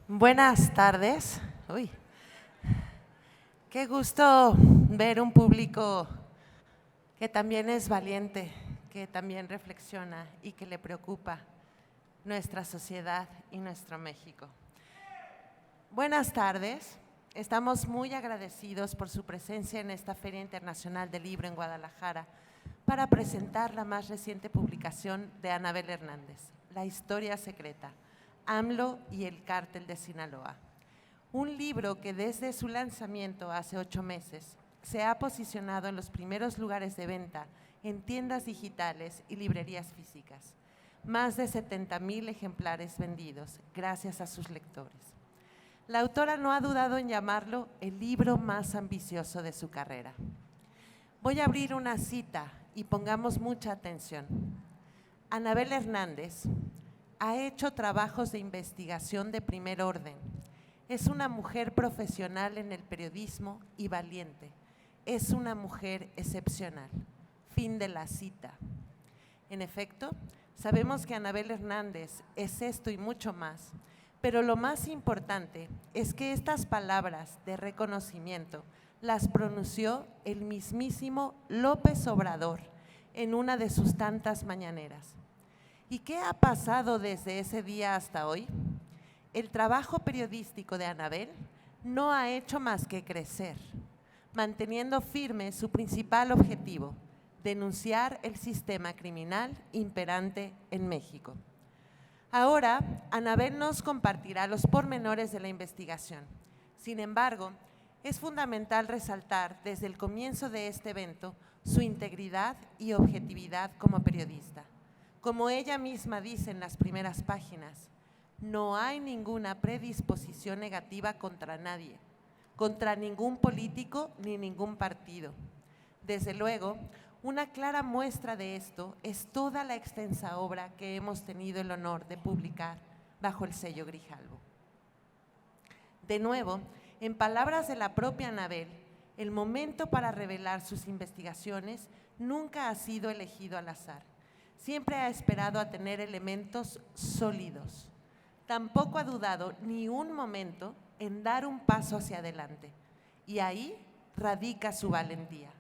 Buenas tardes. Uy, qué gusto ver un público que también es valiente, que también reflexiona y que le preocupa nuestra sociedad y nuestro México. Buenas tardes. Estamos muy agradecidos por su presencia en esta Feria Internacional del Libro en Guadalajara para presentar la más reciente publicación de Anabel Hernández, La historia secreta, AMLO y el cártel de Sinaloa. Un libro que desde su lanzamiento hace 8 meses se ha posicionado en los primeros lugares de venta en tiendas digitales y librerías físicas. Más de 70,000 ejemplares vendidos gracias a sus lectores. La autora no ha dudado en llamarlo el libro más ambicioso de su carrera. Voy a abrir una cita y pongamos mucha atención. Anabel Hernández ha hecho trabajos de investigación de primer orden. Es una mujer profesional en el periodismo y valiente. Es una mujer excepcional. Fin de la cita. En efecto, sabemos que Anabel Hernández es esto y mucho más, pero lo más importante es que estas palabras de reconocimiento las pronunció el mismísimo López Obrador en una de sus tantas mañaneras. ¿Y qué ha pasado desde ese día hasta hoy? El trabajo periodístico de Anabel no ha hecho más que crecer, manteniendo firme su principal objetivo, denunciar el sistema criminal imperante en México. Ahora, Anabel nos compartirá los pormenores de la investigación. Sin embargo, es fundamental resaltar desde el comienzo de este evento su integridad y objetividad como periodista. Como ella misma dice en las primeras páginas, no hay ninguna predisposición negativa contra nadie, contra ningún político ni ningún partido. Desde luego, una clara muestra de esto es toda la extensa obra que hemos tenido el honor de publicar bajo el sello Grijalbo. De nuevo, en palabras de la propia Anabel, el momento para revelar sus investigaciones nunca ha sido elegido al azar. Siempre ha esperado a tener elementos sólidos. Tampoco ha dudado ni un momento en dar un paso hacia adelante. Y ahí radica su valentía.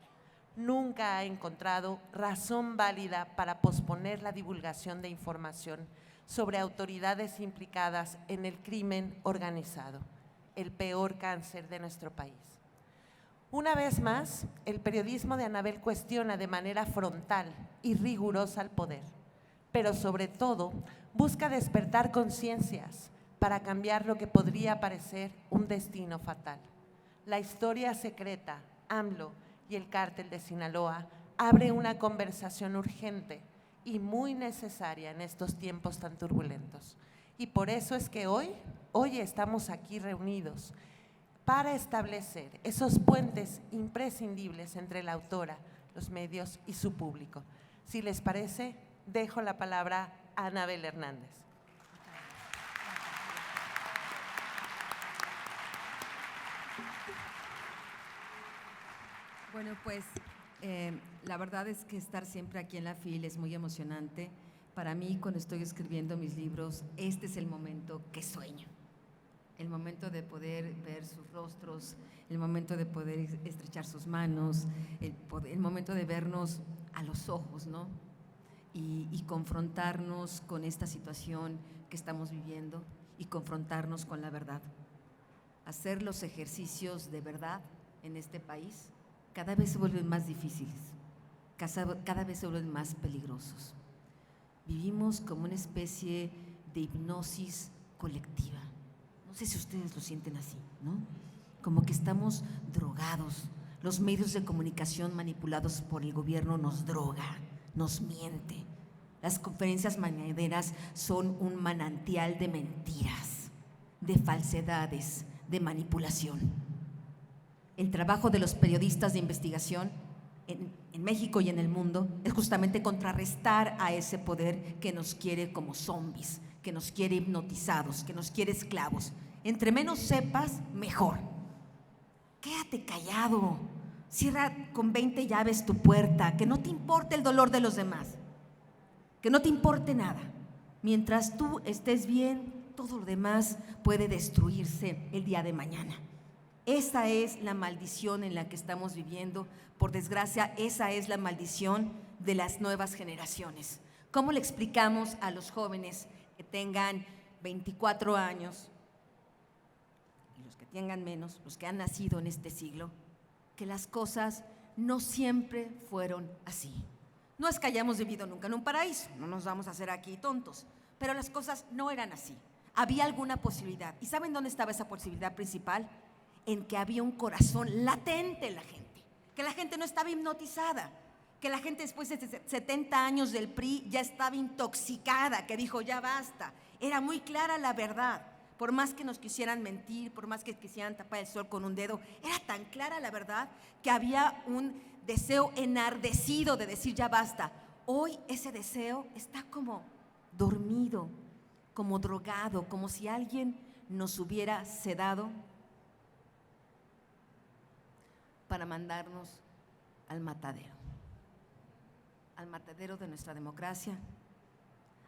Nunca ha encontrado razón válida para posponer la divulgación de información sobre autoridades implicadas en el crimen organizado, el peor cáncer de nuestro país. Una vez más, el periodismo de Anabel cuestiona de manera frontal y rigurosa al poder, pero sobre todo busca despertar conciencias para cambiar lo que podría parecer un destino fatal. La historia secreta, AMLO y el cártel de Sinaloa abre una conversación urgente y muy necesaria en estos tiempos tan turbulentos. Y por eso es que hoy estamos aquí reunidos para establecer esos puentes imprescindibles entre la autora, los medios y su público. Si les parece, dejo la palabra a Anabel Hernández. Bueno, pues la verdad es que estar siempre aquí en la FIL es muy emocionante. Para mí, cuando estoy escribiendo mis libros, este es el momento que sueño. El momento de poder ver sus rostros, el momento de poder estrechar sus manos, el momento de vernos a los ojos, ¿no? Y confrontarnos con esta situación que estamos viviendo y confrontarnos con la verdad. Hacer los ejercicios de verdad en este país cada vez se vuelven más difíciles, cada vez se vuelven más peligrosos. Vivimos como una especie de hipnosis colectiva. No sé si ustedes lo sienten así, ¿no? Como que estamos drogados. Los medios de comunicación manipulados por el gobierno nos droga, nos miente. Las conferencias mañaneras son un manantial de mentiras, de falsedades, de manipulación. El trabajo de los periodistas de investigación en México y en el mundo es justamente contrarrestar a ese poder que nos quiere como zombies, que nos quiere hipnotizados, que nos quiere esclavos. Entre menos sepas, mejor. Quédate callado, cierra con 20 llaves tu puerta, que no te importe el dolor de los demás, que no te importe nada. Mientras tú estés bien, todo lo demás puede destruirse el día de mañana. Esa es la maldición en la que estamos viviendo. Por desgracia, esa es la maldición de las nuevas generaciones. ¿Cómo le explicamos a los jóvenes que tengan 24 años y los que tengan menos, los que han nacido en este siglo, que las cosas no siempre fueron así? No es que hayamos vivido nunca en un paraíso, no nos vamos a hacer aquí tontos, pero las cosas no eran así. Había alguna posibilidad. ¿Y saben dónde estaba esa posibilidad principal? En que había un corazón latente en la gente, que la gente no estaba hipnotizada, que la gente después de 70 años del PRI ya estaba intoxicada, que dijo ya basta. Era muy clara la verdad, por más que nos quisieran mentir, por más que quisieran tapar el sol con un dedo, era tan clara la verdad que había un deseo enardecido de decir ya basta. Hoy ese deseo está como dormido, como drogado, como si alguien nos hubiera sedado para mandarnos al matadero de nuestra democracia,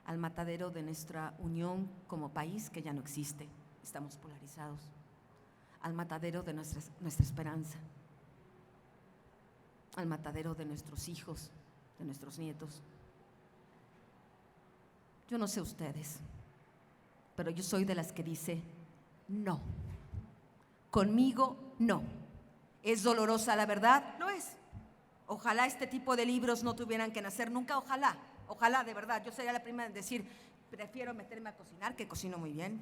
al matadero de nuestra unión como país que ya no existe, estamos polarizados, al matadero de nuestra esperanza, al matadero de nuestros hijos, de nuestros nietos. Yo no sé ustedes, pero yo soy de las que dice no, conmigo no. ¿Es dolorosa la verdad? Lo es. Ojalá este tipo de libros no tuvieran que nacer nunca, ojalá de verdad. Yo sería la primera en decir, prefiero meterme a cocinar, que cocino muy bien.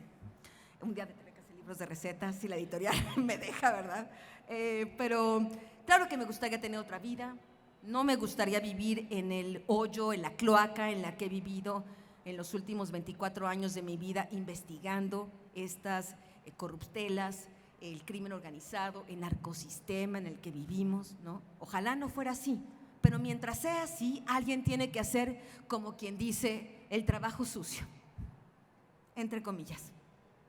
Un día tendré que hacer libros de recetas si la editorial me deja, ¿verdad? Pero claro que me gustaría tener otra vida, no me gustaría vivir en el hoyo, en la cloaca en la que he vivido en los últimos 24 años de mi vida investigando estas corruptelas, el crimen organizado, el narcosistema en el que vivimos, ¿no? Ojalá no fuera así, pero mientras sea así, alguien tiene que hacer, como quien dice, el trabajo sucio, entre comillas.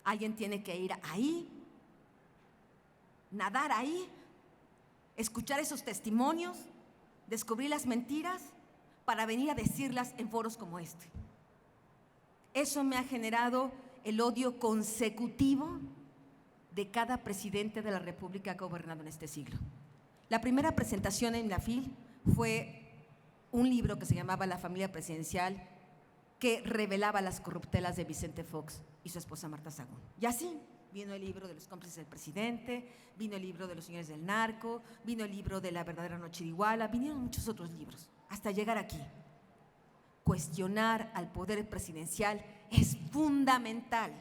Alguien tiene que ir ahí, nadar ahí, escuchar esos testimonios, descubrir las mentiras para venir a decirlas en foros como este. Eso me ha generado el odio consecutivo de cada presidente de la República que ha gobernado en este siglo. La primera presentación en la FIL fue un libro que se llamaba La familia presidencial, que revelaba las corruptelas de Vicente Fox y su esposa Marta Sagún. Y así vino el libro de los cómplices del presidente, vino el libro de los señores del narco, vino el libro de La verdadera noche de Iguala, vinieron muchos otros libros, hasta llegar aquí. Cuestionar al poder presidencial es fundamental.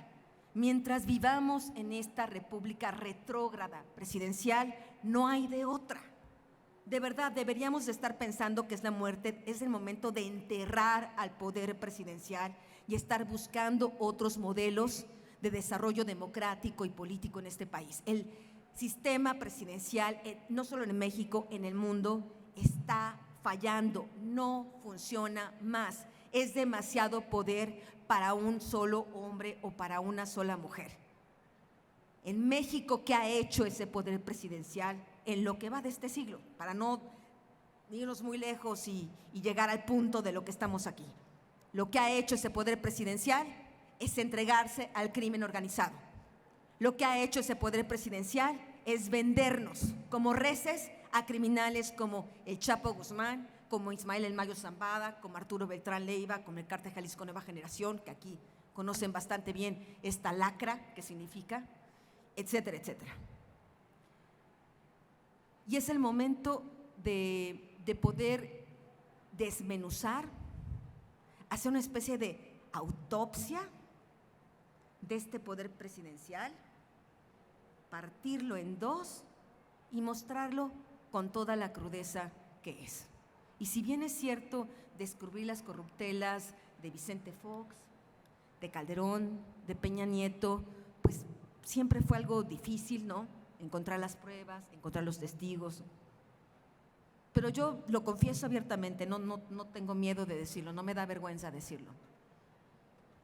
Mientras vivamos en esta república retrógrada presidencial, no hay de otra. De verdad, deberíamos de estar pensando que es la muerte, es el momento de enterrar al poder presidencial y estar buscando otros modelos de desarrollo democrático y político en este país. El sistema presidencial, no solo en México, en el mundo, está fallando, no funciona más. Es demasiado poder para un solo hombre o para una sola mujer. En México, ¿qué ha hecho ese poder presidencial en lo que va de este siglo? Para no irnos muy lejos y llegar al punto de lo que estamos aquí. Lo que ha hecho ese poder presidencial es entregarse al crimen organizado. Lo que ha hecho ese poder presidencial es vendernos como reces a criminales como el Chapo Guzmán, como Ismael El Mayo Zambada, como Arturo Beltrán Leiva, como el Cártel Jalisco Nueva Generación, que aquí conocen bastante bien esta lacra que significa, etcétera, etcétera. Y es el momento de poder desmenuzar, hacer una especie de autopsia de este poder presidencial, partirlo en dos y mostrarlo con toda la crudeza que es. Y si bien es cierto descubrir las corruptelas de Vicente Fox, de Calderón, de Peña Nieto, pues siempre fue algo difícil, ¿no? Encontrar las pruebas, encontrar los testigos. Pero yo lo confieso abiertamente, no tengo miedo de decirlo, no me da vergüenza decirlo.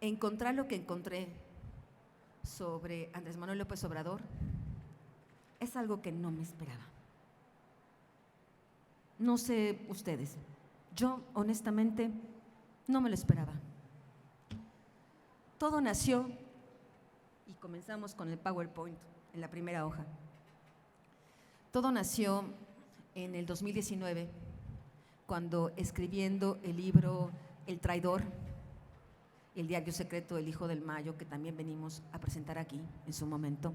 Encontrar lo que encontré sobre Andrés Manuel López Obrador es algo que no me esperaba. No sé ustedes, yo honestamente no me lo esperaba. Todo nació y comenzamos con el PowerPoint en la primera hoja. Todo nació en el 2019, cuando escribiendo el libro El Traidor, el diario secreto del Hijo del Mayo, que también venimos a presentar aquí en su momento,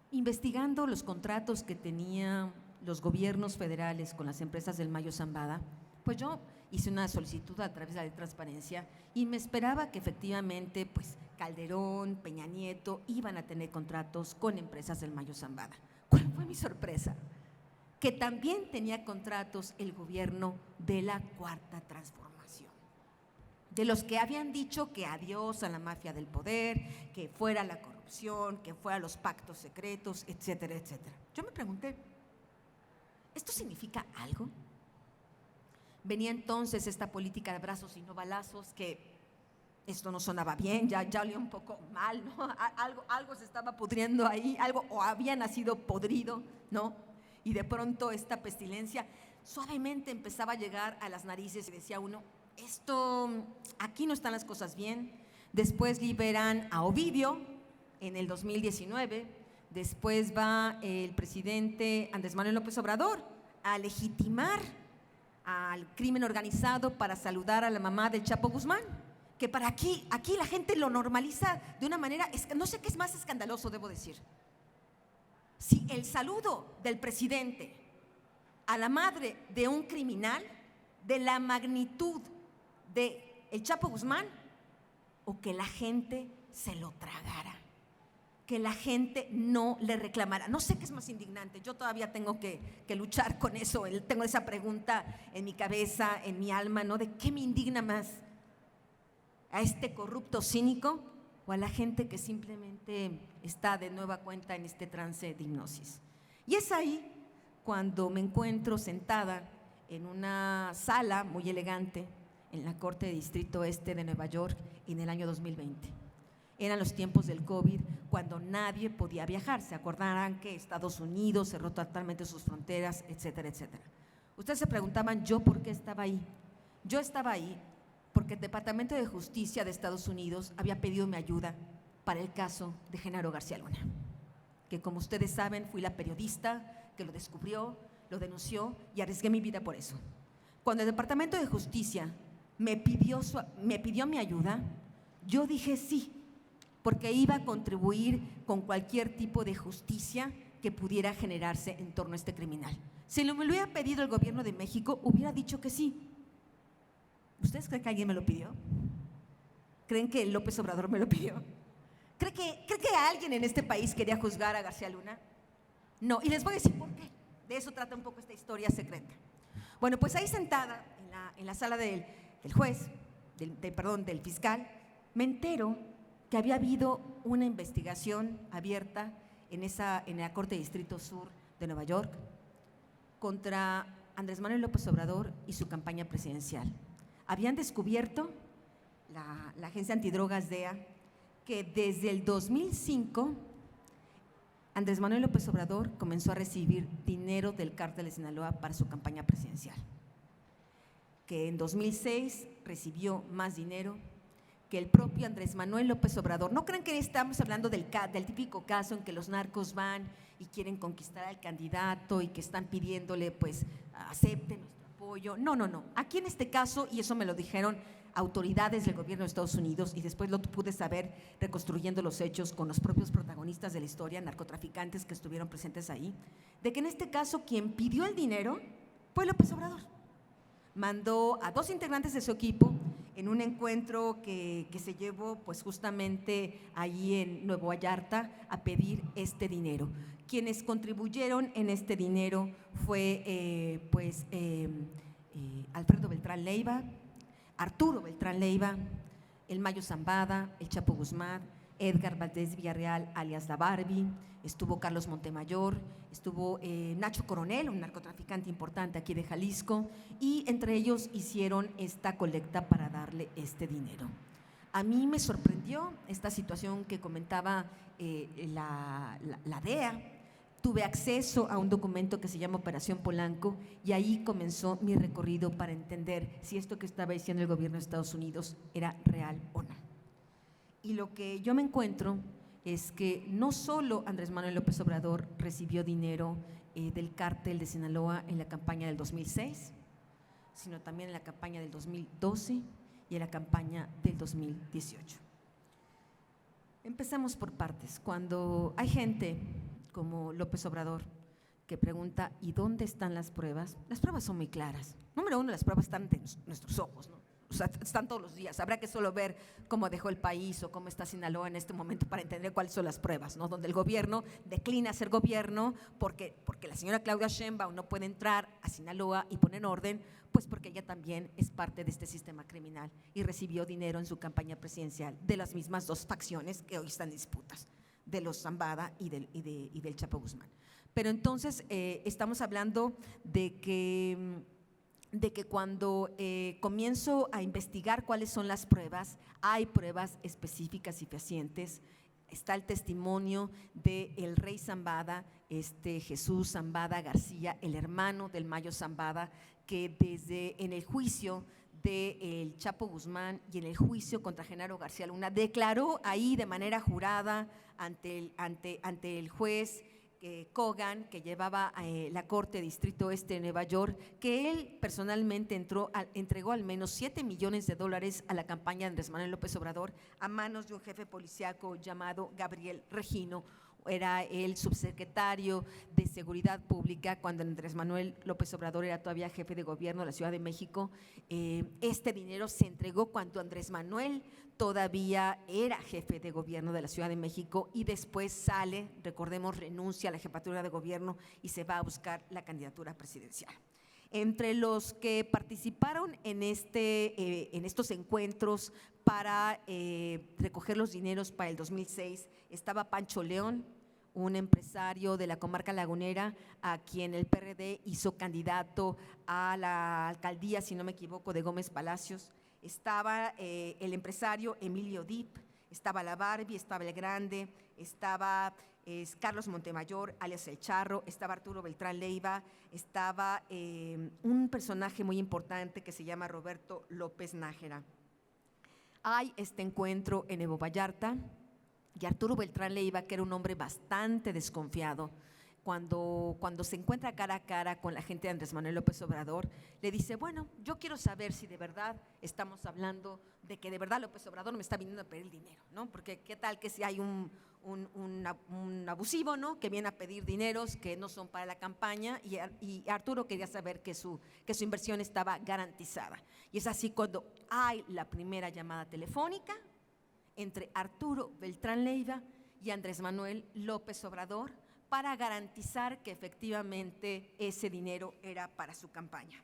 investigando los contratos que tenían los gobiernos federales con las empresas del Mayo Zambada, pues yo hice una solicitud a través de la ley de transparencia y me esperaba que efectivamente pues Calderón, Peña Nieto iban a tener contratos con empresas del Mayo Zambada. ¿Cuál fue mi sorpresa? Que también tenía contratos el gobierno de la Cuarta Transformación, de los que habían dicho que adiós a la mafia del poder, que fuera la corrupción, que fuera los pactos secretos, etcétera, etcétera. Yo me pregunté, ¿esto significa algo? Venía entonces esta política de abrazos y no balazos, que esto no sonaba bien, ya olía un poco mal, ¿no? Algo se estaba pudriendo ahí, algo o había nacido podrido, ¿no? Y de pronto esta pestilencia suavemente empezaba a llegar a las narices y decía uno, aquí no están las cosas bien. Después liberan a Ovidio en el 2019, después va el presidente Andrés Manuel López Obrador a legitimar al crimen organizado para saludar a la mamá del Chapo Guzmán, que para aquí la gente lo normaliza de una manera, no sé qué es más escandaloso, debo decir. Si el saludo del presidente a la madre de un criminal de la magnitud de el Chapo Guzmán, o que la gente se lo tragara, que la gente no le reclamara. No sé qué es más indignante, yo todavía tengo que luchar con eso, tengo esa pregunta en mi cabeza, en mi alma, ¿no? ¿De qué me indigna más? ¿A este corrupto cínico o a la gente que simplemente está de nueva cuenta en este trance de hipnosis? Y es ahí cuando me encuentro sentada en una sala muy elegante en la Corte de Distrito Este de Nueva York en el año 2020. Eran los tiempos del COVID, cuando nadie podía viajar. Se acordarán que Estados Unidos cerró totalmente sus fronteras, etcétera, etcétera. Ustedes se preguntaban, ¿yo por qué estaba ahí? Yo estaba ahí porque el Departamento de Justicia de Estados Unidos había pedido mi ayuda para el caso de Genaro García Luna, que como ustedes saben fui la periodista que lo descubrió, lo denunció y arriesgué mi vida por eso. Cuando el Departamento de Justicia me pidió mi ayuda, yo dije sí, porque iba a contribuir con cualquier tipo de justicia que pudiera generarse en torno a este criminal. Si me lo hubiera pedido el gobierno de México, hubiera dicho que sí. ¿Ustedes creen que alguien me lo pidió? ¿Creen que López Obrador me lo pidió? ¿Creen que alguien en este país quería juzgar a García Luna? No, y les voy a decir por qué. De eso trata un poco esta historia secreta. Bueno, pues ahí sentada en la sala del juez, del fiscal, me entero que había habido una investigación abierta en la Corte de Distrito Sur de Nueva York contra Andrés Manuel López Obrador y su campaña presidencial. Habían descubierto, la agencia antidrogas DEA, que desde el 2005 Andrés Manuel López Obrador comenzó a recibir dinero del cártel de Sinaloa para su campaña presidencial, que en 2006 recibió más dinero que el propio Andrés Manuel López Obrador. No crean que estamos hablando del típico caso en que los narcos van y quieren conquistar al candidato y que están pidiéndole pues acepte nuestro apoyo. No. Aquí en este caso, y eso me lo dijeron autoridades del gobierno de Estados Unidos y después lo pude saber reconstruyendo los hechos con los propios protagonistas de la historia, narcotraficantes que estuvieron presentes ahí, de que en este caso quien pidió el dinero fue López Obrador. Mandó a 2 integrantes de su equipo en un encuentro que se llevó pues justamente ahí en Nuevo Vallarta a pedir este dinero. Quienes contribuyeron en este dinero fue Alfredo Beltrán Leiva, Arturo Beltrán Leiva, el Mayo Zambada, el Chapo Guzmán, Edgar Valdés Villarreal, alias La Barbie, estuvo Carlos Montemayor, estuvo Nacho Coronel, un narcotraficante importante aquí de Jalisco, y entre ellos hicieron esta colecta para darle este dinero. A mí me sorprendió esta situación que comentaba la DEA. Tuve acceso a un documento que se llama Operación Polanco y ahí comenzó mi recorrido para entender si esto que estaba diciendo el gobierno de Estados Unidos era real o no. Y lo que yo me encuentro es que no solo Andrés Manuel López Obrador recibió dinero del cártel de Sinaloa en la campaña del 2006, sino también en la campaña del 2012 y en la campaña del 2018. Empezamos por partes. Cuando hay gente como López Obrador que pregunta ¿y dónde están las pruebas? Las pruebas son muy claras. Número uno, las pruebas están ante nuestros ojos, ¿no? O sea, están todos los días. Habrá que solo ver cómo dejó el país o cómo está Sinaloa en este momento para entender cuáles son las pruebas, ¿no? Donde el gobierno declina ser gobierno porque la señora Claudia Sheinbaum no puede entrar a Sinaloa y poner orden, pues porque ella también es parte de este sistema criminal y recibió dinero en su campaña presidencial de las mismas dos facciones que hoy están en disputas, de los Zambada y del Chapo Guzmán. Pero entonces estamos hablando de que cuando comienzo a investigar cuáles son las pruebas, hay pruebas específicas y fehacientes. Está el testimonio del rey Zambada, Jesús Zambada García, el hermano del Mayo Zambada, que en el juicio del Chapo Guzmán y en el juicio contra Genaro García Luna declaró ahí de manera jurada ante el juez Kogan, que llevaba la Corte Distrito Este de Nueva York, que él personalmente entregó al menos $7 millones a la campaña de Andrés Manuel López Obrador a manos de un jefe policíaco llamado Gabriel Regino. Era el subsecretario de Seguridad Pública cuando Andrés Manuel López Obrador era todavía jefe de gobierno de la Ciudad de México. Este dinero se entregó cuando Andrés Manuel todavía era jefe de gobierno de la Ciudad de México y después sale, recordemos, renuncia a la jefatura de gobierno y se va a buscar la candidatura presidencial. Entre los que participaron en estos encuentros para recoger los dineros para el 2006 estaba Pancho León, un empresario de la comarca lagunera a quien el PRD hizo candidato a la alcaldía, si no me equivoco, de Gómez Palacios. Estaba el empresario Emilio Dip, estaba la Barbie, estaba el Grande, estaba Carlos Montemayor, alias El Charro, estaba Arturo Beltrán Leiva, estaba un personaje muy importante que se llama Roberto López Nájera. Hay este encuentro en Nuevo Vallarta y Arturo Beltrán Leiva, que era un hombre bastante desconfiado, cuando se encuentra cara a cara con la gente de Andrés Manuel López Obrador, le dice, bueno, yo quiero saber si de verdad estamos hablando de que de verdad López Obrador me está viniendo a pedir dinero, ¿no? Porque qué tal que si hay un abusivo, ¿no?, que viene a pedir dineros que no son para la campaña, y Arturo quería saber que su inversión estaba garantizada. Y es así cuando hay la primera llamada telefónica entre Arturo Beltrán Leiva y Andrés Manuel López Obrador para garantizar que efectivamente ese dinero era para su campaña.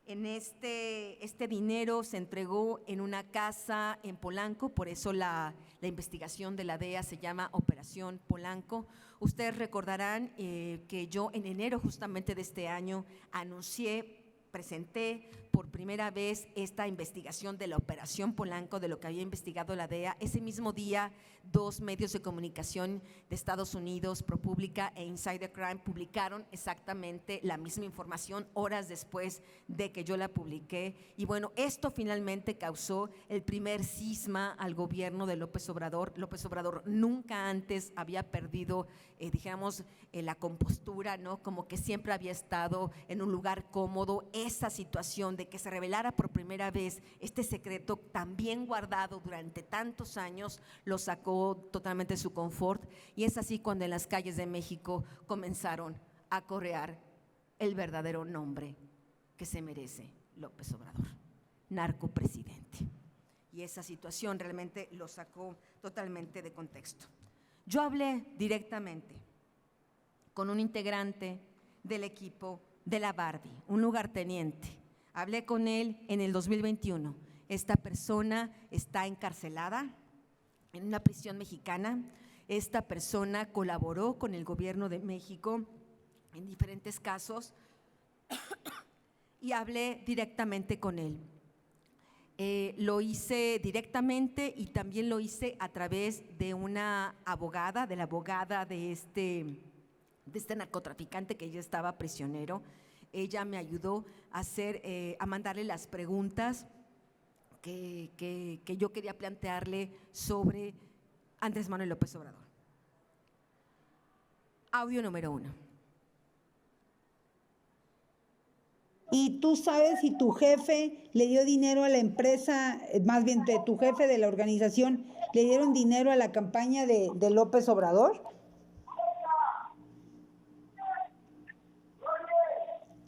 Este dinero se entregó en una casa en Polanco, por eso la investigación de la DEA se llama Operación Polanco. Ustedes recordarán que yo en enero justamente de este año presenté por primera vez esta investigación de la Operación Polanco, de lo que había investigado la DEA. Ese mismo día, 2 medios de comunicación de Estados Unidos, ProPublica e Insider Crime, publicaron exactamente la misma información horas después de que yo la publiqué. Y bueno, esto finalmente causó el primer cisma al gobierno de López Obrador. López Obrador nunca antes había perdido, la compostura, ¿no? Como que siempre había estado en un lugar cómodo. Esa situación de que se revelara por primera vez este secreto tan bien guardado durante tantos años lo sacó totalmente de su confort, y es así cuando en las calles de México comenzaron a correar el verdadero nombre que se merece López Obrador: narcopresidente. Y esa situación realmente lo sacó totalmente de contexto. Yo hablé directamente con un integrante del equipo de la Barbie, un lugarteniente. Hablé con él en el 2021. Esta persona está encarcelada en una prisión mexicana. Esta persona colaboró con el gobierno de México en diferentes casos y hablé directamente con él. Lo hice directamente y también lo hice a través de una abogada, de la abogada de este narcotraficante que ya estaba prisionero. Ella me ayudó a mandarle las preguntas que yo quería plantearle sobre Andrés Manuel López Obrador. Audio número 1. ¿Y tú sabes si tu jefe le dio dinero a la empresa, más bien de tu jefe de la organización, le dieron dinero a la campaña de López Obrador?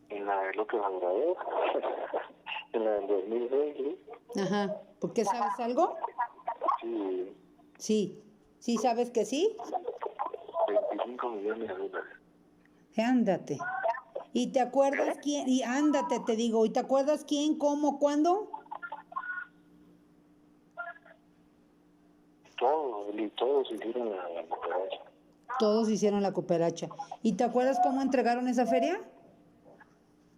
En la de López Obrador, en la del 2020, Ajá, ¿por qué sabes algo? sí, Sí, ¿sabes que sí? 25 millones de dólares. Ándate. ¿Y te acuerdas quién? Y ándate, te digo, ¿y te acuerdas quién, cómo, cuándo? Todos hicieron la cooperacha. Todos hicieron la cooperacha. ¿Y te acuerdas cómo entregaron esa feria?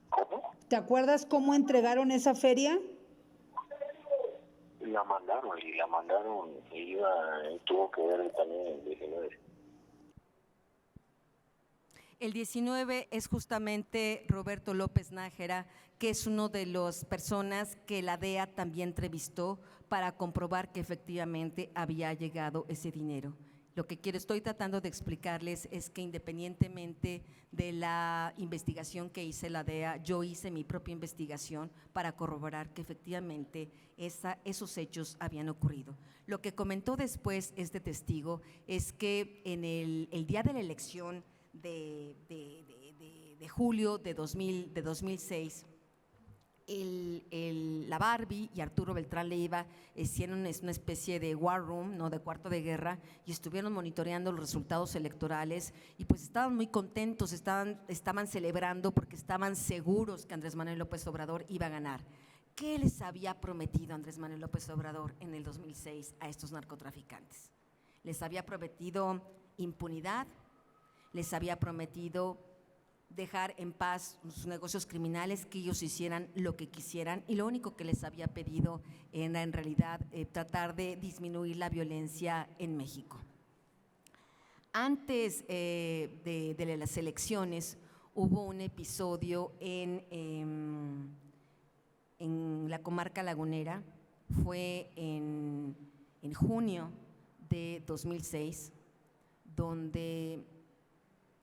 ¿Cómo? ¿Te acuerdas cómo entregaron esa feria? La mandaron, tuvo que ver también el 19. El 19 es justamente Roberto López Nájera, que es uno de las personas que la DEA también entrevistó para comprobar que efectivamente había llegado ese dinero. Lo que estoy tratando de explicarles es que independientemente de la investigación que hice la DEA, yo hice mi propia investigación para corroborar que efectivamente esos hechos habían ocurrido. Lo que comentó después este testigo es que en el día de la elección de julio de 2006, la Barbie y Arturo Beltrán Leiva hicieron una especie de war room, ¿no?, de cuarto de guerra, y estuvieron monitoreando los resultados electorales y pues estaban muy contentos, estaban celebrando porque estaban seguros que Andrés Manuel López Obrador iba a ganar. ¿Qué les había prometido Andrés Manuel López Obrador en el 2006 a estos narcotraficantes? Les había prometido impunidad, les había prometido dejar en paz sus negocios criminales, que ellos hicieran lo que quisieran, y lo único que les había pedido era en realidad tratar de disminuir la violencia en México. Antes de las elecciones hubo un episodio en la comarca lagunera, fue en junio de 2006, donde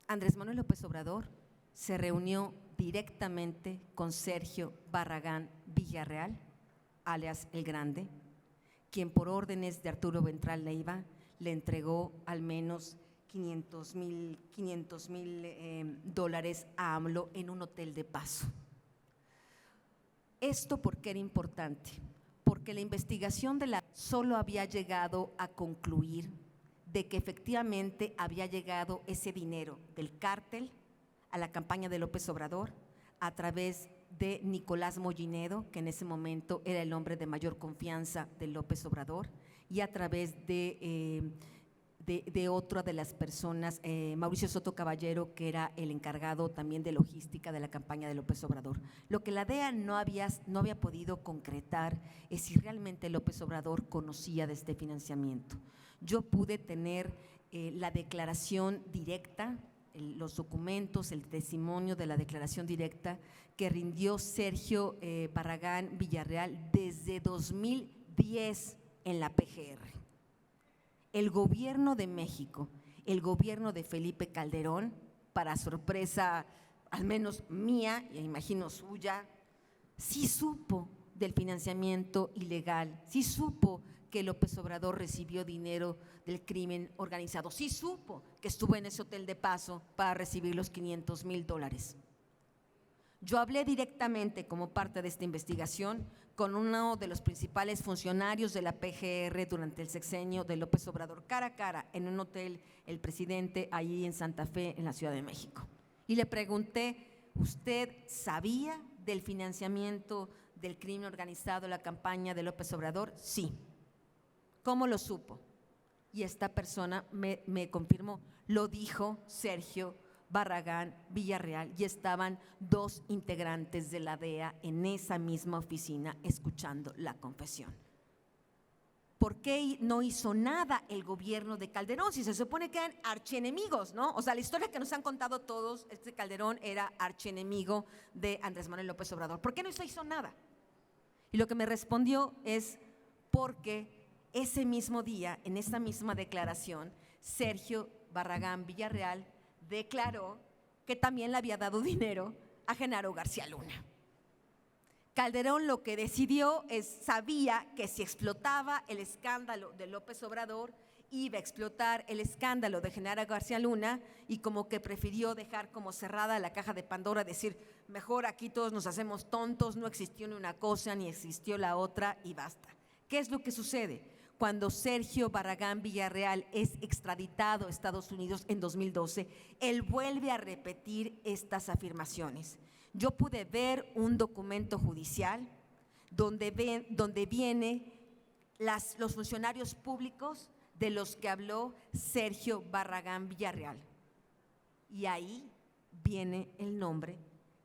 Andrés Manuel López Obrador se reunió directamente con Sergio Barragán Villarreal, alias El Grande, quien por órdenes de Arturo Beltrán Leiva le entregó al menos $500,000 a AMLO en un hotel de paso. ¿Esto por qué era importante? Porque la investigación de la solo había llegado a concluir de que efectivamente había llegado ese dinero del cártel a la campaña de López Obrador a través de Nicolás Mollinedo, que en ese momento era el hombre de mayor confianza de López Obrador, y a través de otra de las personas, Mauricio Soto Caballero, que era el encargado también de logística de la campaña de López Obrador. Lo que la DEA no había podido concretar es si realmente López Obrador conocía de este financiamiento. Yo pude tener la declaración directa, los documentos, el testimonio de la declaración directa que rindió Sergio Barragán Villarreal desde 2010 en la PGR. El gobierno de México, el gobierno de Felipe Calderón, para sorpresa al menos mía y imagino suya, sí supo del financiamiento ilegal, sí supo que López Obrador recibió dinero del crimen organizado, sí supo que estuvo en ese hotel de paso para recibir los $500,000. Yo hablé directamente como parte de esta investigación con uno de los principales funcionarios de la PGR durante el sexenio de López Obrador, cara a cara, en un hotel, el presidente, ahí en Santa Fe, en la Ciudad de México. Y le pregunté, ¿usted sabía del financiamiento del crimen organizado, la campaña de López Obrador? Sí. ¿Cómo lo supo? Y esta persona me confirmó, lo dijo Sergio Barragán Villarreal, y estaban 2 integrantes de la DEA en esa misma oficina escuchando la confesión. ¿Por qué no hizo nada el gobierno de Calderón? Si se supone que eran archienemigos, ¿no? O sea, la historia que nos han contado todos, Calderón era archienemigo de Andrés Manuel López Obrador. ¿Por qué no se hizo nada? Y lo que me respondió es porque ese mismo día, en esa misma declaración, Sergio Barragán Villarreal declaró que también le había dado dinero a Genaro García Luna. Calderón lo que decidió sabía que si explotaba el escándalo de López Obrador, iba a explotar el escándalo de Genaro García Luna, y como que prefirió dejar como cerrada la caja de Pandora, decir, mejor aquí todos nos hacemos tontos, no existió ni una cosa ni existió la otra y basta. ¿Qué es lo que sucede? Cuando Sergio Barragán Villarreal es extraditado a Estados Unidos en 2012, él vuelve a repetir estas afirmaciones. Yo pude ver un documento judicial donde viene los funcionarios públicos de los que habló Sergio Barragán Villarreal. Y ahí viene el nombre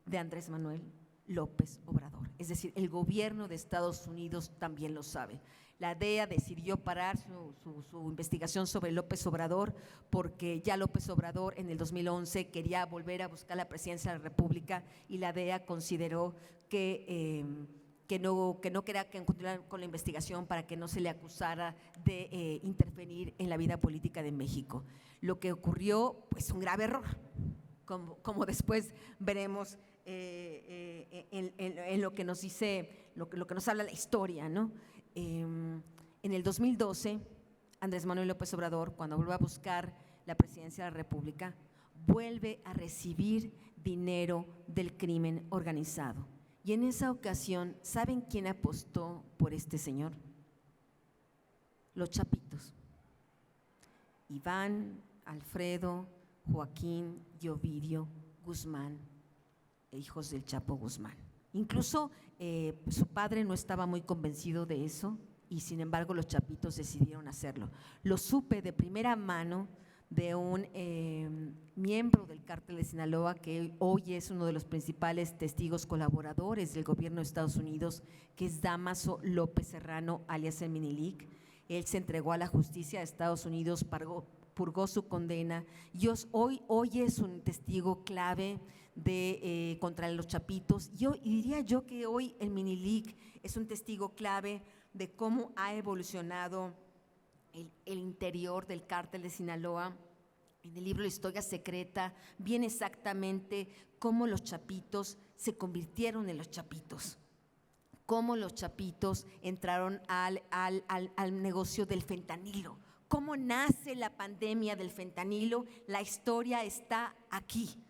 de Andrés Manuel López Obrador. Es decir, el gobierno de Estados Unidos también lo sabe. La DEA decidió parar su investigación sobre López Obrador porque ya López Obrador en el 2011 quería volver a buscar la presidencia de la República, y la DEA consideró que no quería que continuara con la investigación para que no se le acusara de intervenir en la vida política de México. Lo que ocurrió, pues un grave error, como después veremos en lo que nos dice, lo que nos habla la historia, ¿no? En el 2012, Andrés Manuel López Obrador, cuando vuelve a buscar la presidencia de la República, vuelve a recibir dinero del crimen organizado. Y en esa ocasión, ¿saben quién apostó por este señor? Los chapitos. Iván, Alfredo, Joaquín y Ovidio Guzmán, hijos del Chapo Guzmán. Incluso su padre no estaba muy convencido de eso, y sin embargo los chapitos decidieron hacerlo. Lo supe de primera mano de un miembro del cártel de Sinaloa, que hoy es uno de los principales testigos colaboradores del gobierno de Estados Unidos, que es Dámaso López Serrano, alias el Minilic. Él se entregó a la justicia de Estados Unidos, purgó su condena, y hoy es un testigo clave contra los chapitos. Y diría yo que hoy el Minilic es un testigo clave de cómo ha evolucionado el interior del cártel de Sinaloa. En el libro La Historia Secreta viene exactamente cómo los chapitos se convirtieron en los chapitos, cómo los chapitos entraron al negocio del fentanilo, cómo nace la pandemia del fentanilo. La historia está aquí,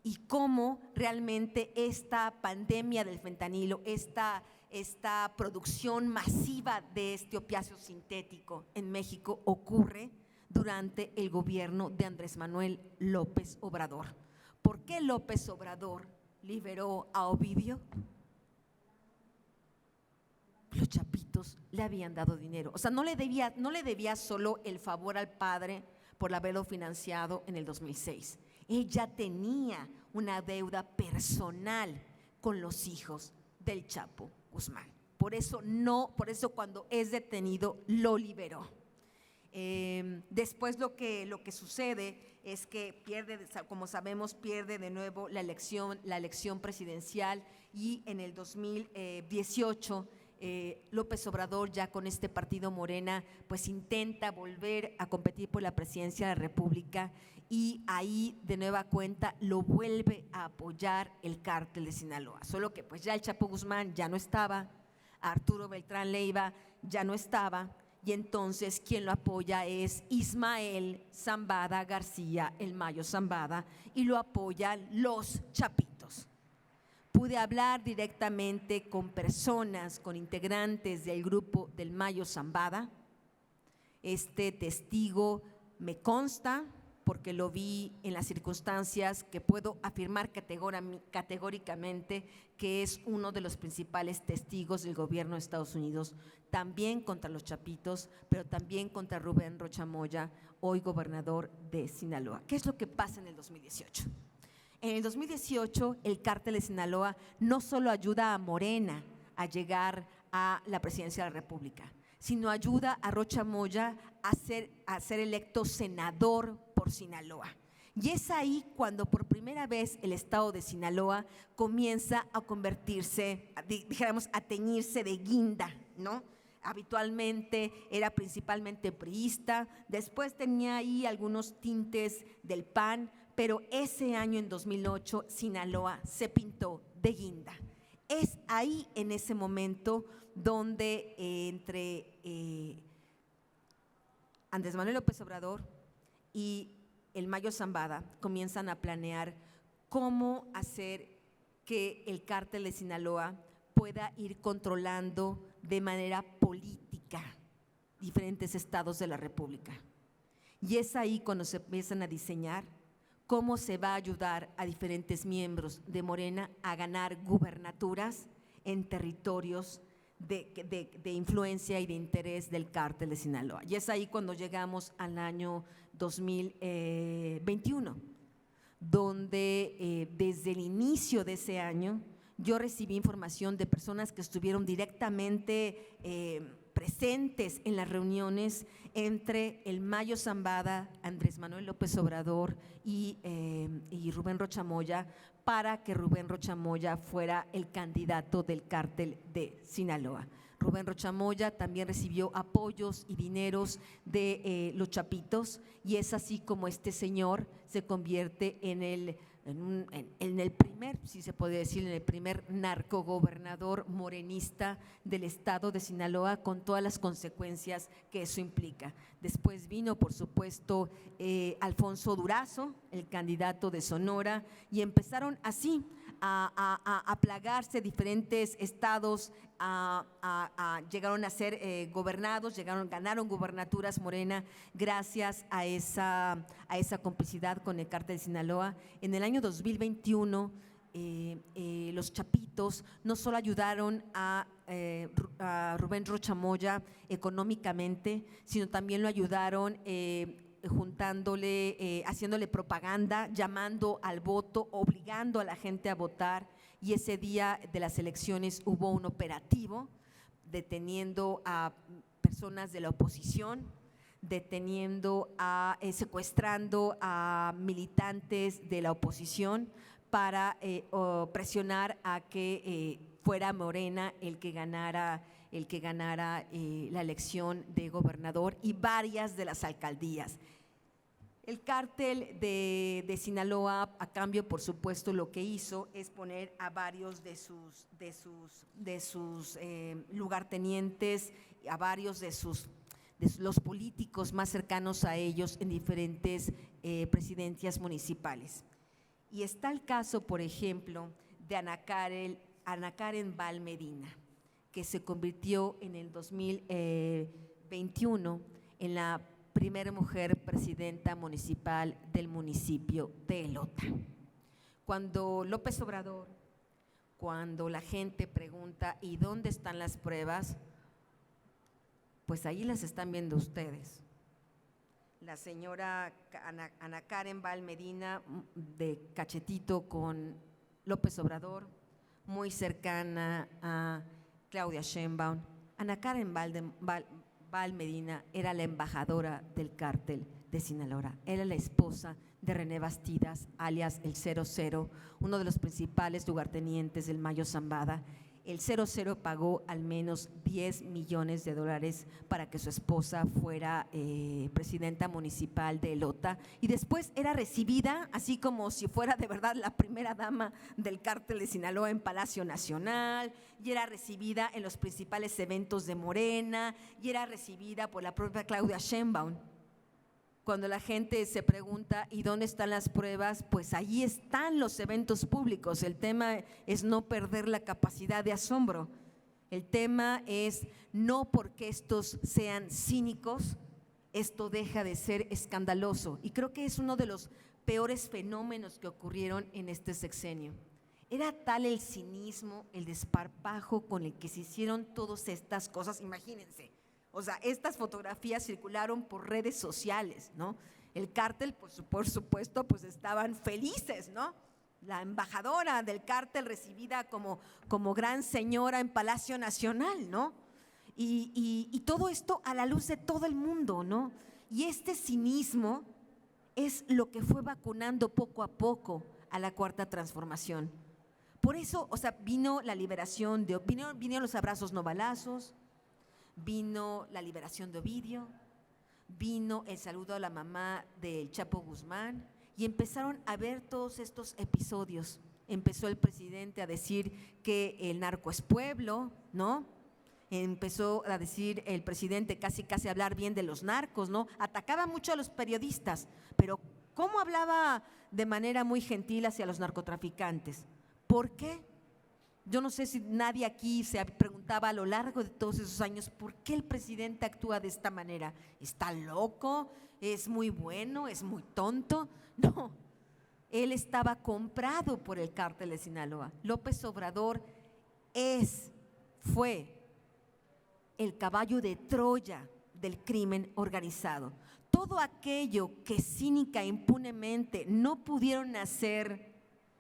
y cómo realmente esta pandemia del fentanilo, esta producción masiva de este opiáceo sintético en México ocurre durante el gobierno de Andrés Manuel López Obrador. ¿Por qué López Obrador liberó a Ovidio? Los chapitos le habían dado dinero. O sea, no le debía solo el favor al padre por haberlo financiado en el 2006. Ella tenía una deuda personal con los hijos del Chapo Guzmán. Por eso cuando es detenido lo liberó. Después lo que sucede es que pierde, como sabemos, pierde de nuevo la elección presidencial, y en el 2018 López Obrador, ya con este partido Morena, pues intenta volver a competir por la presidencia de la República, y ahí de nueva cuenta lo vuelve a apoyar el cártel de Sinaloa. Solo que pues ya el Chapo Guzmán ya no estaba, Arturo Beltrán Leiva ya no estaba, y entonces quien lo apoya es Ismael Zambada García, el Mayo Zambada, y lo apoyan los chapitos. Pude hablar directamente con personas, con integrantes del grupo del Mayo Zambada. Este testigo me consta, porque lo vi en las circunstancias, que puedo afirmar categóricamente que es uno de los principales testigos del gobierno de Estados Unidos, también contra los chapitos, pero también contra Rubén Rocha Moya, hoy gobernador de Sinaloa. ¿Qué es lo que pasa en el 2018? En el 2018, el cártel de Sinaloa no solo ayuda a Morena a llegar a la presidencia de la República, sino ayuda a Rocha Moya a ser electo senador por Sinaloa. Y es ahí cuando por primera vez el estado de Sinaloa comienza a convertirse, dijéramos, a teñirse de guinda, ¿no? habitualmente era principalmente priista, después tenía ahí algunos tintes del PAN, pero ese año, en 2008, Sinaloa se pintó de guinda. Es ahí, en ese momento, donde entre Andrés Manuel López Obrador y el Mayo Zambada comienzan a planear cómo hacer que el cártel de Sinaloa pueda ir controlando de manera política diferentes estados de la República. Y es ahí cuando se empiezan a diseñar cómo se va a ayudar a diferentes miembros de Morena a ganar gubernaturas en territorios de influencia y de interés del cártel de Sinaloa. Y es ahí cuando llegamos al año 2021, donde desde el inicio de ese año yo recibí información de personas que estuvieron directamente presentes en las reuniones entre el Mayo Zambada, Andrés Manuel López Obrador y Rubén Rocha Moya, para que Rubén Rocha Moya fuera el candidato del cártel de Sinaloa. Rubén Rocha Moya también recibió apoyos y dineros de los Chapitos, y es así como este señor se convierte en el primer, si se puede decir, en el primer narcogobernador morenista del estado de Sinaloa, con todas las consecuencias que eso implica. Después vino, por supuesto, Alfonso Durazo, el candidato de Sonora, y empezaron así a plagarse diferentes estados, llegaron a ser gobernados, ganaron gubernaturas Morena gracias a esa complicidad con el cártel de Sinaloa. En el año 2021, los Chapitos no solo ayudaron a Rubén Rocha Moya económicamente, sino también lo ayudaron juntándole, haciéndole propaganda, llamando al voto, obligando a la gente a votar. Y ese día de las elecciones hubo un operativo deteniendo a personas de la oposición, secuestrando a militantes de la oposición para presionar a que fuera Morena el que ganara la elección de gobernador y varias de las alcaldías. El cártel de Sinaloa, a cambio, por supuesto, lo que hizo es poner a varios de sus lugartenientes, a varios de los políticos más cercanos a ellos en diferentes presidencias municipales. Y está el caso, por ejemplo, de Ana Karen Val Medina, que se convirtió en el 2021 en la primera mujer presidenta municipal del municipio de Elota. Cuando López Obrador, cuando la gente pregunta ¿y dónde están las pruebas?, pues ahí las están viendo ustedes. La señora Ana Karen Val Medina, de cachetito con López Obrador, muy cercana a Claudia Sheinbaum. Ana Karen Val Medina era la embajadora del cártel de Sinaloa, era la esposa de René Bastidas, alias el 00, uno de los principales lugartenientes del Mayo Zambada. El 00 pagó al menos $10 millones para que su esposa fuera presidenta municipal de Elota, y después era recibida, así como si fuera de verdad la primera dama del cártel de Sinaloa, en Palacio Nacional, y era recibida en los principales eventos de Morena, y era recibida por la propia Claudia Sheinbaum. Cuando la gente se pregunta ¿y dónde están las pruebas?, pues ahí están los eventos públicos. El tema es no perder la capacidad de asombro. El tema es no porque estos sean cínicos, esto deja de ser escandaloso. Y creo que es uno de los peores fenómenos que ocurrieron en este sexenio. Era tal el cinismo, el desparpajo con el que se hicieron todas estas cosas, imagínense. O sea, estas fotografías circularon por redes sociales, ¿no? El cártel, pues, por supuesto, pues estaban felices, ¿no? La embajadora del cártel recibida como gran señora en Palacio Nacional, ¿no? Y todo esto a la luz de todo el mundo, ¿no? Y este cinismo es lo que fue vacunando poco a poco a la Cuarta Transformación. Por eso, o sea, vino la liberación, vinieron los abrazos no balazos, vino la liberación de Ovidio, vino el saludo a la mamá del Chapo Guzmán y empezaron a ver todos estos episodios. Empezó el presidente a decir que el narco es pueblo, ¿no? Empezó a decir el presidente casi a hablar bien de los narcos, ¿no? Atacaba mucho a los periodistas, pero ¿cómo hablaba de manera muy gentil hacia los narcotraficantes? ¿Por qué? Yo no sé si nadie aquí se preguntaba a lo largo de todos esos años, ¿por qué el presidente actúa de esta manera? ¿Está loco? ¿Es muy bueno? ¿Es muy tonto? No, él estaba comprado por el cártel de Sinaloa. López Obrador fue el caballo de Troya del crimen organizado. Todo aquello que cínica e impunemente no pudieron hacer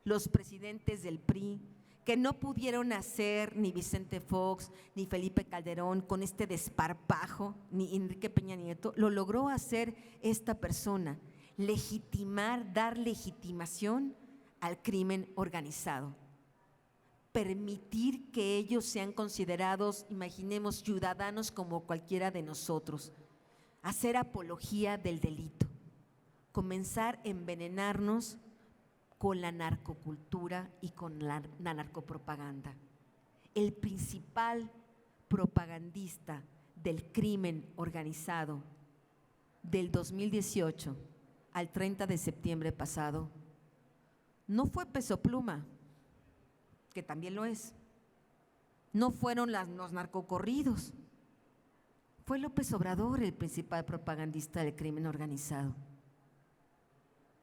los presidentes del PRI, que no pudieron hacer ni Vicente Fox, ni Felipe Calderón con este desparpajo, ni Enrique Peña Nieto, lo logró hacer esta persona, legitimar, dar legitimación al crimen organizado. Permitir que ellos sean considerados, imaginemos, ciudadanos como cualquiera de nosotros, hacer apología del delito, comenzar a envenenarnos con la narcocultura y con la narcopropaganda. El principal propagandista del crimen organizado del 2018 al 30 de septiembre pasado no fue Peso Pluma, que también lo es, no fueron los narcocorridos, fue López Obrador el principal propagandista del crimen organizado.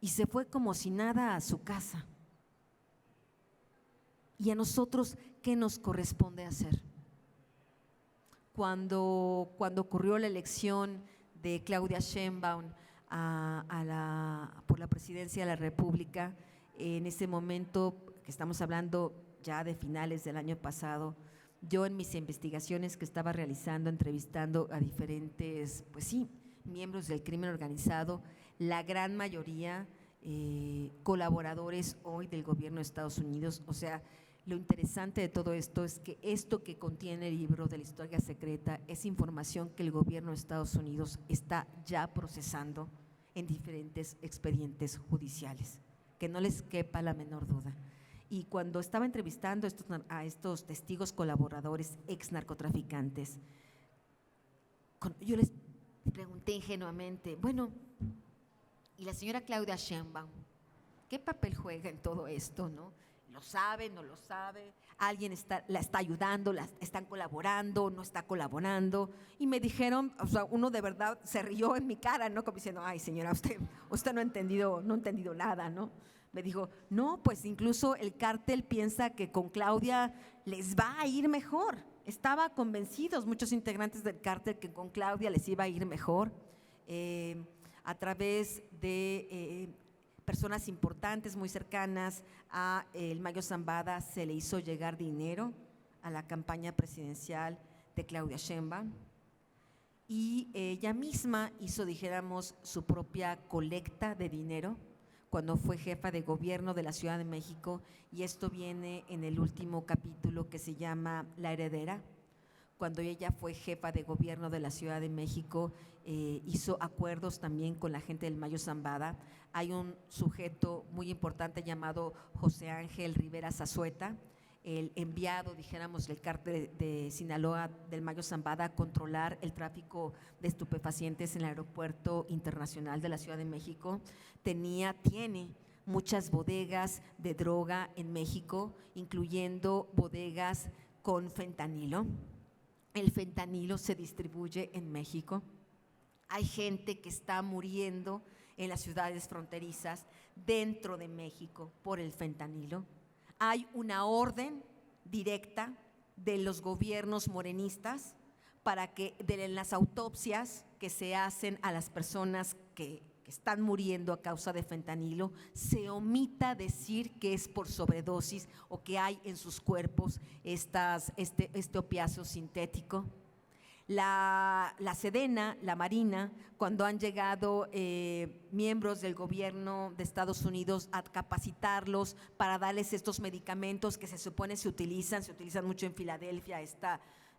Y se fue como si nada a su casa. ¿Y a nosotros qué nos corresponde hacer? Cuando ocurrió la elección de Claudia Sheinbaum por la presidencia de la República, en ese momento, que estamos hablando ya de finales del año pasado, yo en mis investigaciones que estaba realizando, entrevistando a diferentes, pues sí, miembros del crimen organizado, la gran mayoría colaboradores hoy del gobierno de Estados Unidos. O sea, lo interesante de todo esto es que esto que contiene el libro de la historia secreta es información que el gobierno de Estados Unidos está ya procesando en diferentes expedientes judiciales, que no les quepa la menor duda. Y cuando estaba entrevistando a estos testigos colaboradores ex narcotraficantes, yo les pregunté ingenuamente, bueno, ¿y la señora Claudia Sheinbaum qué papel juega en todo esto, no? ¿Lo sabe, no lo sabe? ¿Alguien la está ayudando, están colaborando, no está colaborando? Y me dijeron, o sea, uno de verdad se rió en mi cara, ¿no? Como diciendo, ay señora, usted no ha entendido nada, ¿no? Me dijo, no, pues incluso el cártel piensa que con Claudia les va a ir mejor. Estaba convencidos muchos integrantes del cártel que con Claudia les iba a ir mejor. A través de personas importantes, muy cercanas a el Mayo Zambada, se le hizo llegar dinero a la campaña presidencial de Claudia Sheinbaum y ella misma hizo, dijéramos, su propia colecta de dinero cuando fue jefa de gobierno de la Ciudad de México, y esto viene en el último capítulo que se llama La Heredera. Cuando ella fue jefa de gobierno de la Ciudad de México, hizo acuerdos también con la gente del Mayo Zambada. Hay un sujeto muy importante llamado José Ángel Rivera Zazueta, el enviado, dijéramos, del cártel de Sinaloa del Mayo Zambada a controlar el tráfico de estupefacientes en el Aeropuerto Internacional de la Ciudad de México. Tiene muchas bodegas de droga en México, incluyendo bodegas con fentanilo. El fentanilo se distribuye en México. Hay gente que está muriendo en las ciudades fronterizas dentro de México por el fentanilo. Hay una orden directa de los gobiernos morenistas para que de las autopsias que se hacen a las personas que están muriendo a causa de fentanilo, se omita decir que es por sobredosis o que hay en sus cuerpos este opiáceo sintético. La Sedena, la Marina, cuando han llegado miembros del gobierno de Estados Unidos a capacitarlos para darles estos medicamentos que se supone se utilizan mucho en Filadelfia,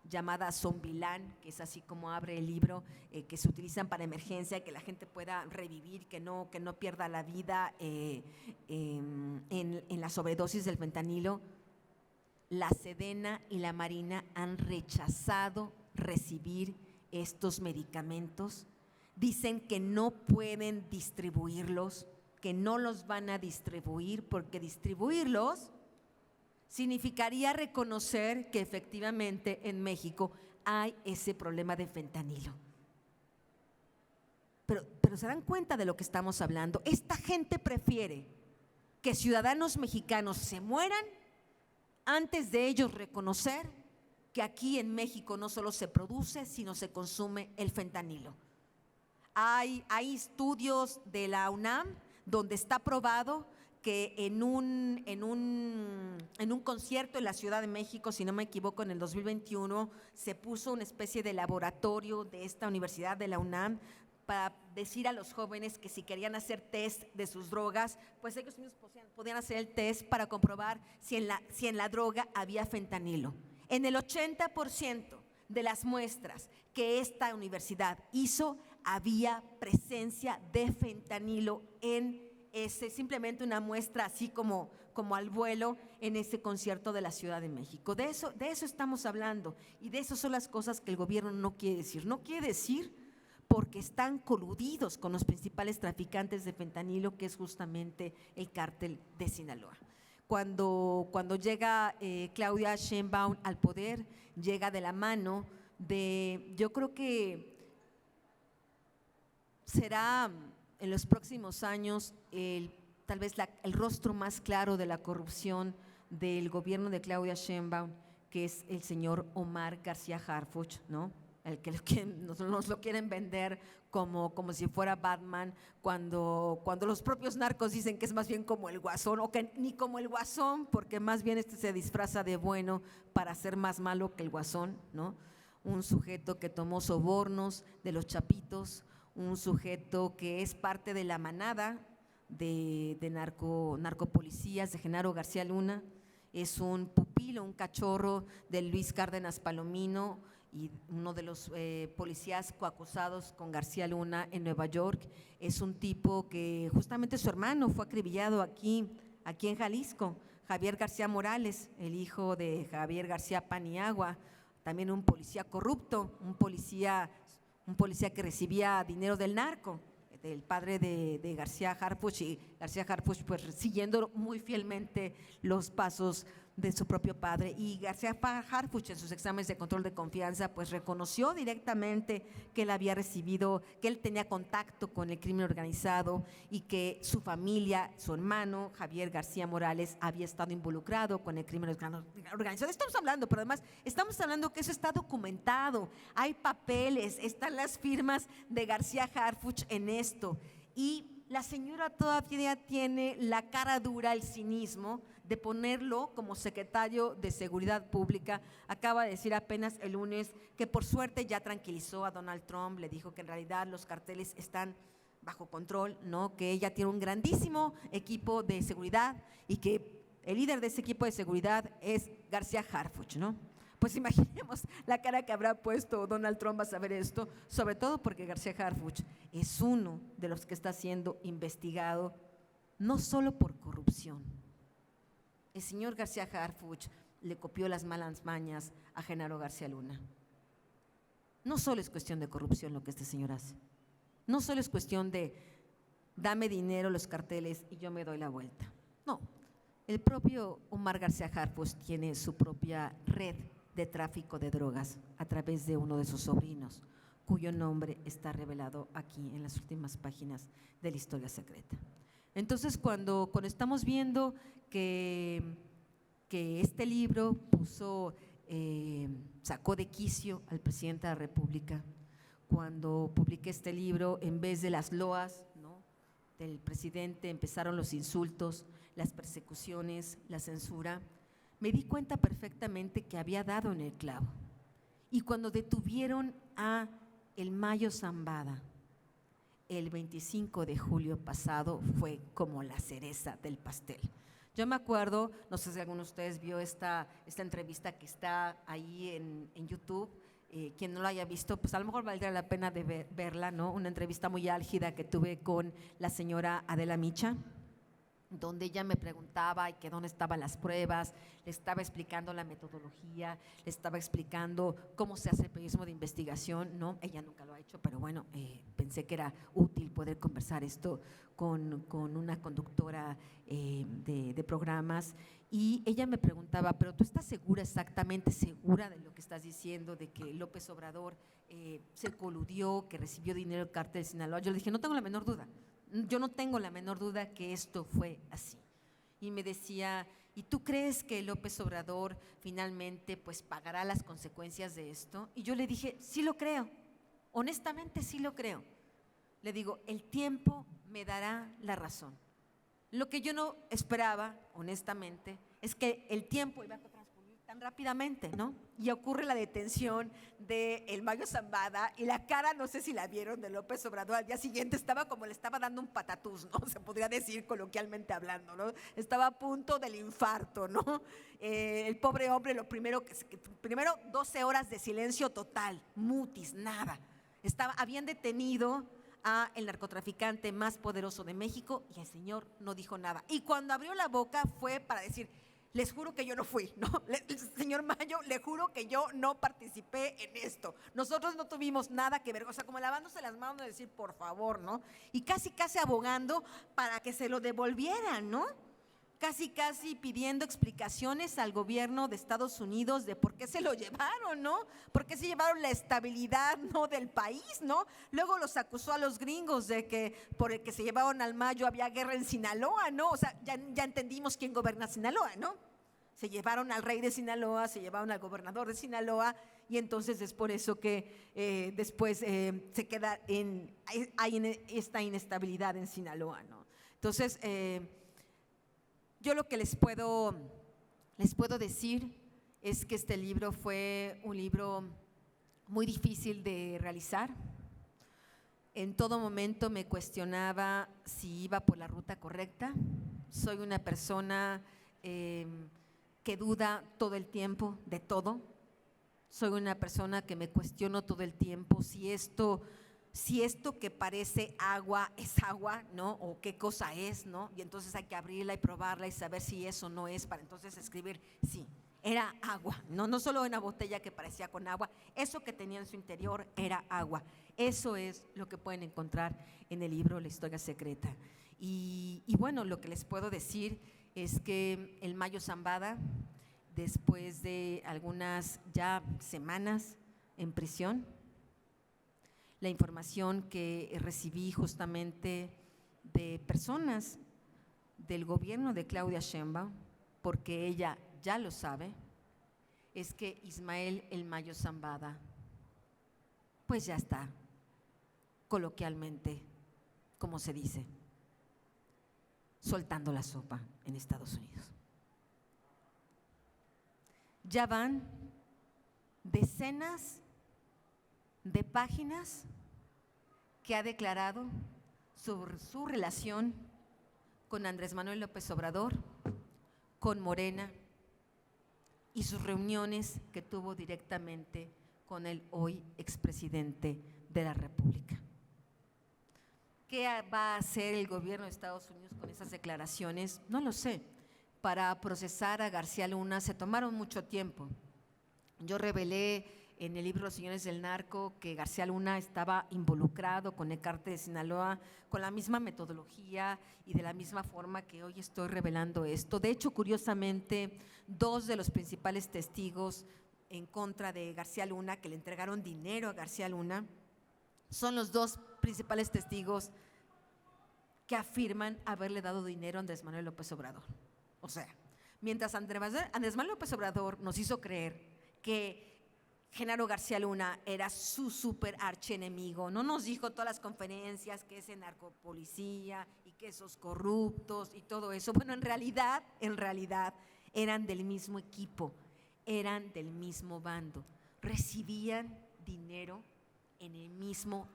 llamada Zombilán, que es así como abre el libro, que se utilizan para emergencia, que la gente pueda revivir, que no pierda la vida en la sobredosis del fentanilo. La Sedena y la Marina han rechazado recibir estos medicamentos. Dicen que no pueden distribuirlos, que no los van a distribuir, porque distribuirlos significaría reconocer que efectivamente en México hay ese problema de fentanilo. Pero se dan cuenta de lo que estamos hablando. Esta gente prefiere que ciudadanos mexicanos se mueran antes de ellos reconocer que aquí en México no solo se produce, sino se consume el fentanilo. Hay estudios de la UNAM donde está probado que en un concierto en la Ciudad de México, si no me equivoco, en el 2021, se puso una especie de laboratorio de esta universidad de la UNAM para decir a los jóvenes que si querían hacer test de sus drogas, pues ellos mismos podían hacer el test para comprobar si en la droga había fentanilo. En el 80% de las muestras que esta universidad hizo, había presencia de fentanilo en ese, simplemente una muestra así como al vuelo en ese concierto de la Ciudad de México. De eso estamos hablando, y de eso son las cosas que el gobierno no quiere decir. No quiere decir porque están coludidos con los principales traficantes de fentanilo, que es justamente el cártel de Sinaloa. Cuando llega Claudia Sheinbaum al poder, llega de la mano de, yo creo que será en los próximos años tal vez el rostro más claro de la corrupción del gobierno de Claudia Sheinbaum, que es el señor Omar García Harfuch, ¿no? El que nos lo quieren vender como si fuera Batman, cuando los propios narcos dicen que es más bien como el Guasón, o que ni como el Guasón, porque más bien se disfraza de bueno para ser más malo que el Guasón, ¿no? Un sujeto que tomó sobornos de los chapitos, un sujeto que es parte de la manada de narcopolicías de Genaro García Luna, es un pupilo, un cachorro de Luis Cárdenas Palomino, y uno de los policías coacusados con García Luna en Nueva York. Es un tipo que justamente su hermano fue acribillado aquí en Jalisco, Javier García Morales, el hijo de Javier García Paniagua, también un policía corrupto, un policía que recibía dinero del narco, del padre de García Harfuch, y García Harfuch pues siguiendo muy fielmente los pasos de su propio padre. Y García Harfuch en sus exámenes de control de confianza pues reconoció directamente que él había recibido, que él tenía contacto con el crimen organizado, y que su familia, su hermano Javier García Morales, había estado involucrado con el crimen organizado. Estamos hablando, pero además estamos hablando que eso está documentado, hay papeles, están las firmas de García Harfuch en esto, y la señora todavía tiene la cara dura, el cinismo de ponerlo como secretario de Seguridad Pública. Acaba de decir apenas el lunes que por suerte ya tranquilizó a Donald Trump, le dijo que en realidad los carteles están bajo control, ¿no? Que ella tiene un grandísimo equipo de seguridad y que el líder de ese equipo de seguridad es García Harfuch, ¿no? Pues imaginemos la cara que habrá puesto Donald Trump a saber esto, sobre todo porque García Harfuch es uno de los que está siendo investigado no solo por corrupción. El señor García Harfuch le copió las malas mañas a Genaro García Luna. No solo es cuestión de corrupción lo que este señor hace, no solo es cuestión de dame dinero los carteles y yo me doy la vuelta. No, el propio Omar García Harfuch tiene su propia red de tráfico de drogas a través de uno de sus sobrinos, cuyo nombre está revelado aquí en las últimas páginas de la Historia Secreta. Entonces, cuando estamos viendo que este libro sacó de quicio al presidente de la República, cuando publiqué este libro, en vez de las loas, ¿no?, del presidente, empezaron los insultos, las persecuciones, la censura, me di cuenta perfectamente que había dado en el clavo. Y cuando detuvieron a el Mayo Zambada, el 25 de julio pasado, fue como la cereza del pastel. Yo me acuerdo, no sé si alguno de ustedes vio esta entrevista que está ahí en YouTube. Quien no lo haya visto, pues a lo mejor valdría la pena de verla, ¿no? Una entrevista muy álgida que tuve con la señora Adela Micha, donde ella me preguntaba que dónde estaban las pruebas, le estaba explicando la metodología, le estaba explicando cómo se hace el periodismo de investigación, ¿no? Ella nunca lo ha hecho, pero bueno, pensé que era útil poder conversar esto con una conductora de programas, y ella me preguntaba, pero ¿tú estás segura, exactamente segura de lo que estás diciendo, de que López Obrador se coludió, que recibió dinero del cártel de Sinaloa? Yo le dije, no tengo la menor duda. Yo no tengo la menor duda que esto fue así. Y me decía, ¿y tú crees que López Obrador finalmente pues pagará las consecuencias de esto? Y yo le dije, sí lo creo, honestamente sí lo creo. Le digo, el tiempo me dará la razón. Lo que yo no esperaba, honestamente, es que el tiempo iba a transcurrir tan rápidamente, ¿no? Y ocurre la detención de el Mayo Zambada, y la cara, no sé si la vieron, de López Obrador al día siguiente estaba como le estaba dando un patatús, ¿no? Se podría decir coloquialmente hablando, ¿no? Estaba a punto del infarto, ¿no? El pobre hombre, primero 12 horas de silencio total, mutis, nada. Habían detenido a el narcotraficante más poderoso de México y el señor no dijo nada. Y cuando abrió la boca fue para decir, les juro que yo no fui, ¿no? Señor Mayo, le juro que yo no participé en esto. Nosotros no tuvimos nada que ver, o sea, como lavándose las manos de decir, por favor, ¿no? Y casi abogando para que se lo devolvieran, ¿no? Casi pidiendo explicaciones al gobierno de Estados Unidos de por qué se lo llevaron, ¿no? ¿Por qué se llevaron la estabilidad, ¿no?, del país, ¿no? Luego los acusó a los gringos de que por el que se llevaron al Mayo había guerra en Sinaloa, ¿no? O sea, ya entendimos quién gobierna Sinaloa, ¿no? Se llevaron al rey de Sinaloa, se llevaron al gobernador de Sinaloa, y entonces es por eso que después se queda hay esta inestabilidad en Sinaloa, ¿no? Entonces, yo lo que les puedo decir es que este libro fue un libro muy difícil de realizar. En todo momento me cuestionaba si iba por la ruta correcta. Soy una persona que duda todo el tiempo de todo. Soy una persona que me cuestiono todo el tiempo si esto que parece agua es agua, ¿no? O qué cosa es, ¿no? Y entonces hay que abrirla y probarla y saber si eso no es, para entonces escribir, sí, era agua, no solo una botella que parecía con agua, eso que tenía en su interior era agua. Eso es lo que pueden encontrar en el libro La Historia Secreta. Y bueno, lo que les puedo decir es que el Mayo Zambada, después de algunas ya semanas en prisión, la información que recibí justamente de personas del gobierno de Claudia Sheinbaum, porque ella ya lo sabe, es que Ismael El Mayo Zambada pues ya está, coloquialmente, como se dice, soltando la sopa en Estados Unidos. Ya van decenas de páginas que ha declarado sobre su relación con Andrés Manuel López Obrador, con Morena y sus reuniones que tuvo directamente con el hoy expresidente de la República. ¿Qué va a hacer el gobierno de Estados Unidos con esas declaraciones? No lo sé. Para procesar a García Luna se tomaron mucho tiempo. Yo revelé en el libro Los Señores del Narco que García Luna estaba involucrado con el cártel de Sinaloa con la misma metodología y de la misma forma que hoy estoy revelando esto. De hecho, curiosamente, dos de los principales testigos en contra de García Luna, que le entregaron dinero a García Luna, son los dos principales testigos que afirman haberle dado dinero a Andrés Manuel López Obrador. O sea, mientras Andrés Manuel López Obrador nos hizo creer que Genaro García Luna era su súper archienemigo, no nos dijo todas las conferencias que ese narcopolicía y que esos corruptos y todo eso. Bueno, en realidad eran del mismo equipo, eran del mismo bando, recibían dinero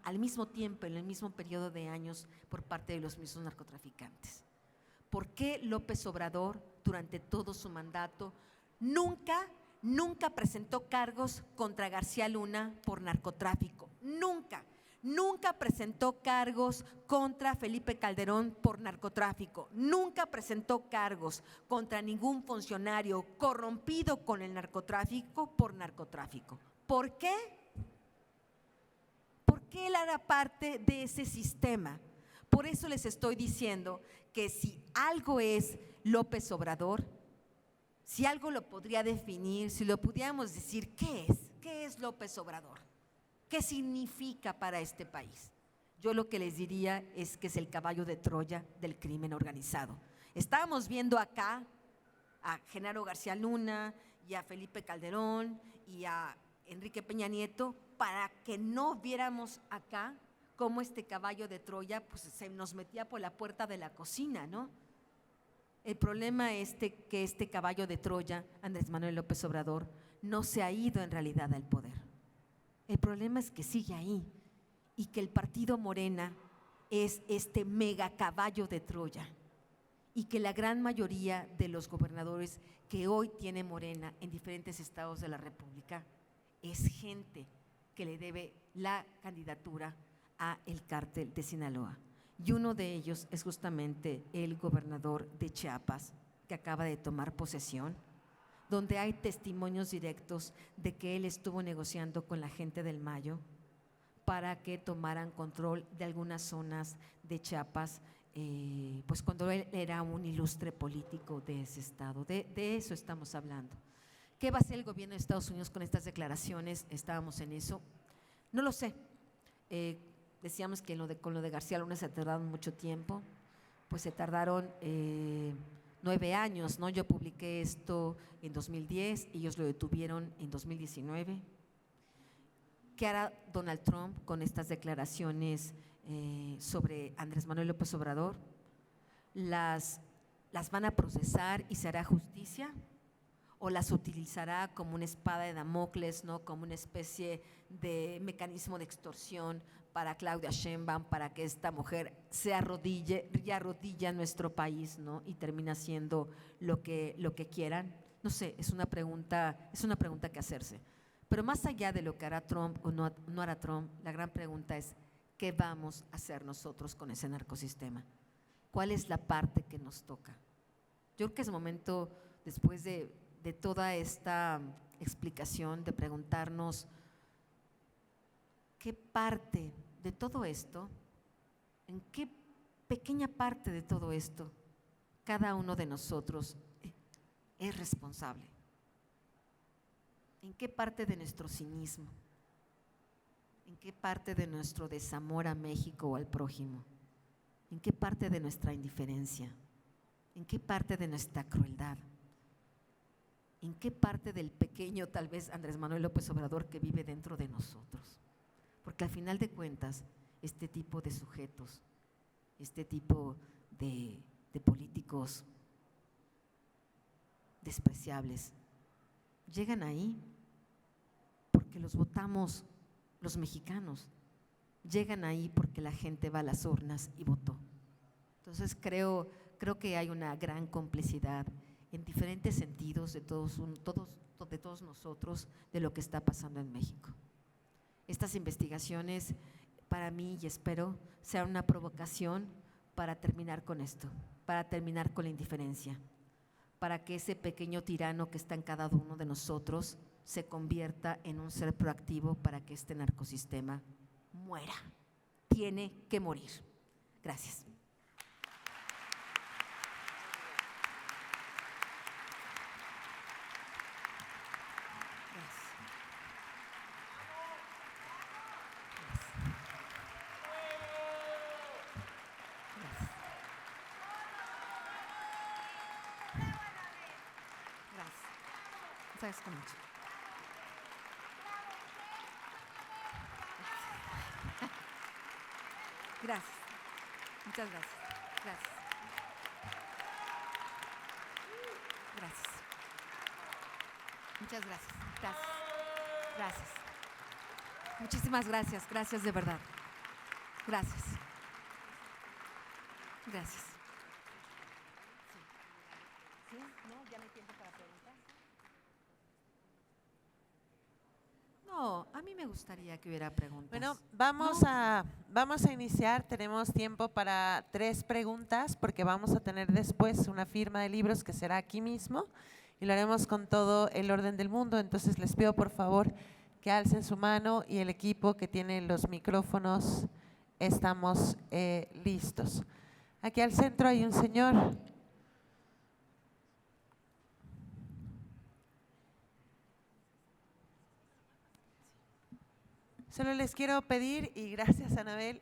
al mismo tiempo, en el mismo periodo de años por parte de los mismos narcotraficantes. ¿Por qué López Obrador, durante todo su mandato, nunca presentó cargos contra García Luna por narcotráfico? Nunca presentó cargos contra Felipe Calderón por narcotráfico. Nunca presentó cargos contra ningún funcionario corrompido con el narcotráfico por narcotráfico. ¿Por qué? Porque él era parte de ese sistema. Por eso les estoy diciendo que si algo es López Obrador, si algo lo podría definir, si lo pudiéramos decir, ¿qué es López Obrador? ¿Qué significa para este país? Yo lo que les diría es que es el caballo de Troya del crimen organizado. Estábamos viendo acá a Genaro García Luna y a Felipe Calderón y a Enrique Peña Nieto para que no viéramos acá cómo este caballo de Troya pues, se nos metía por la puerta de la cocina, ¿no? El problema es que este caballo de Troya, Andrés Manuel López Obrador, no se ha ido en realidad al poder. El problema es que sigue ahí y que el partido Morena es este mega caballo de Troya y que la gran mayoría de los gobernadores que hoy tiene Morena en diferentes estados de la República es gente que le debe la candidatura a el cártel de Sinaloa. Y uno de ellos es justamente el gobernador de Chiapas, que acaba de tomar posesión, donde hay testimonios directos de que él estuvo negociando con la gente del Mayo para que tomaran control de algunas zonas de Chiapas, pues cuando él era un ilustre político de ese estado. De eso estamos hablando. ¿Qué va a hacer el gobierno de Estados Unidos con estas declaraciones? Estábamos en eso. No lo sé. Decíamos que con lo de García Luna se tardaron mucho tiempo, pues se tardaron 9 años, ¿no? Yo publiqué esto en 2010, ellos lo detuvieron en 2019. ¿Qué hará Donald Trump con estas declaraciones sobre Andrés Manuel López Obrador? ¿Las van a procesar y se hará justicia? ¿O las utilizará como una espada de Damocles, ¿no? Como una especie de mecanismo de extorsión para Claudia Sheinbaum, para que esta mujer se arrodille a nuestro país, ¿no? Y termina haciendo lo que quieran? No sé, es una pregunta que hacerse. Pero más allá de lo que hará Trump o no hará Trump, la gran pregunta es, ¿qué vamos a hacer nosotros con ese narcosistema? ¿Cuál es la parte que nos toca? Yo creo que es momento, después de toda esta explicación, de preguntarnos qué parte de todo esto, en qué pequeña parte de todo esto cada uno de nosotros es responsable. ¿En qué parte de nuestro cinismo? ¿En qué parte de nuestro desamor a México o al prójimo? ¿En qué parte de nuestra indiferencia? ¿En qué parte de nuestra crueldad? ¿En qué parte del pequeño, tal vez, Andrés Manuel López Obrador que vive dentro de nosotros? Porque al final de cuentas, este tipo de sujetos, este tipo de políticos despreciables, llegan ahí porque los votamos los mexicanos, llegan ahí porque la gente va a las urnas y votó. Entonces creo que hay una gran complicidad en diferentes sentidos de todos nosotros de lo que está pasando en México. Estas investigaciones para mí, y espero, sean una provocación para terminar con esto, para terminar con la indiferencia, para que ese pequeño tirano que está en cada uno de nosotros se convierta en un ser proactivo para que este narcosistema muera. Tiene que morir. Gracias. Gracias con mucho. Gracias. Muchas gracias. Gracias. Gracias. Muchas gracias. Gracias. Gracias. Muchísimas gracias. Gracias de verdad. Gracias. Gracias. No, a mí me gustaría que hubiera preguntas. Bueno, vamos a iniciar. Tenemos tiempo para 3 preguntas porque vamos a tener después una firma de libros que será aquí mismo y lo haremos con todo el orden del mundo. Entonces les pido por favor que alcen su mano y el equipo que tiene los micrófonos estamos listos. Aquí al centro hay un señor. Solo les quiero pedir, y gracias Anabel,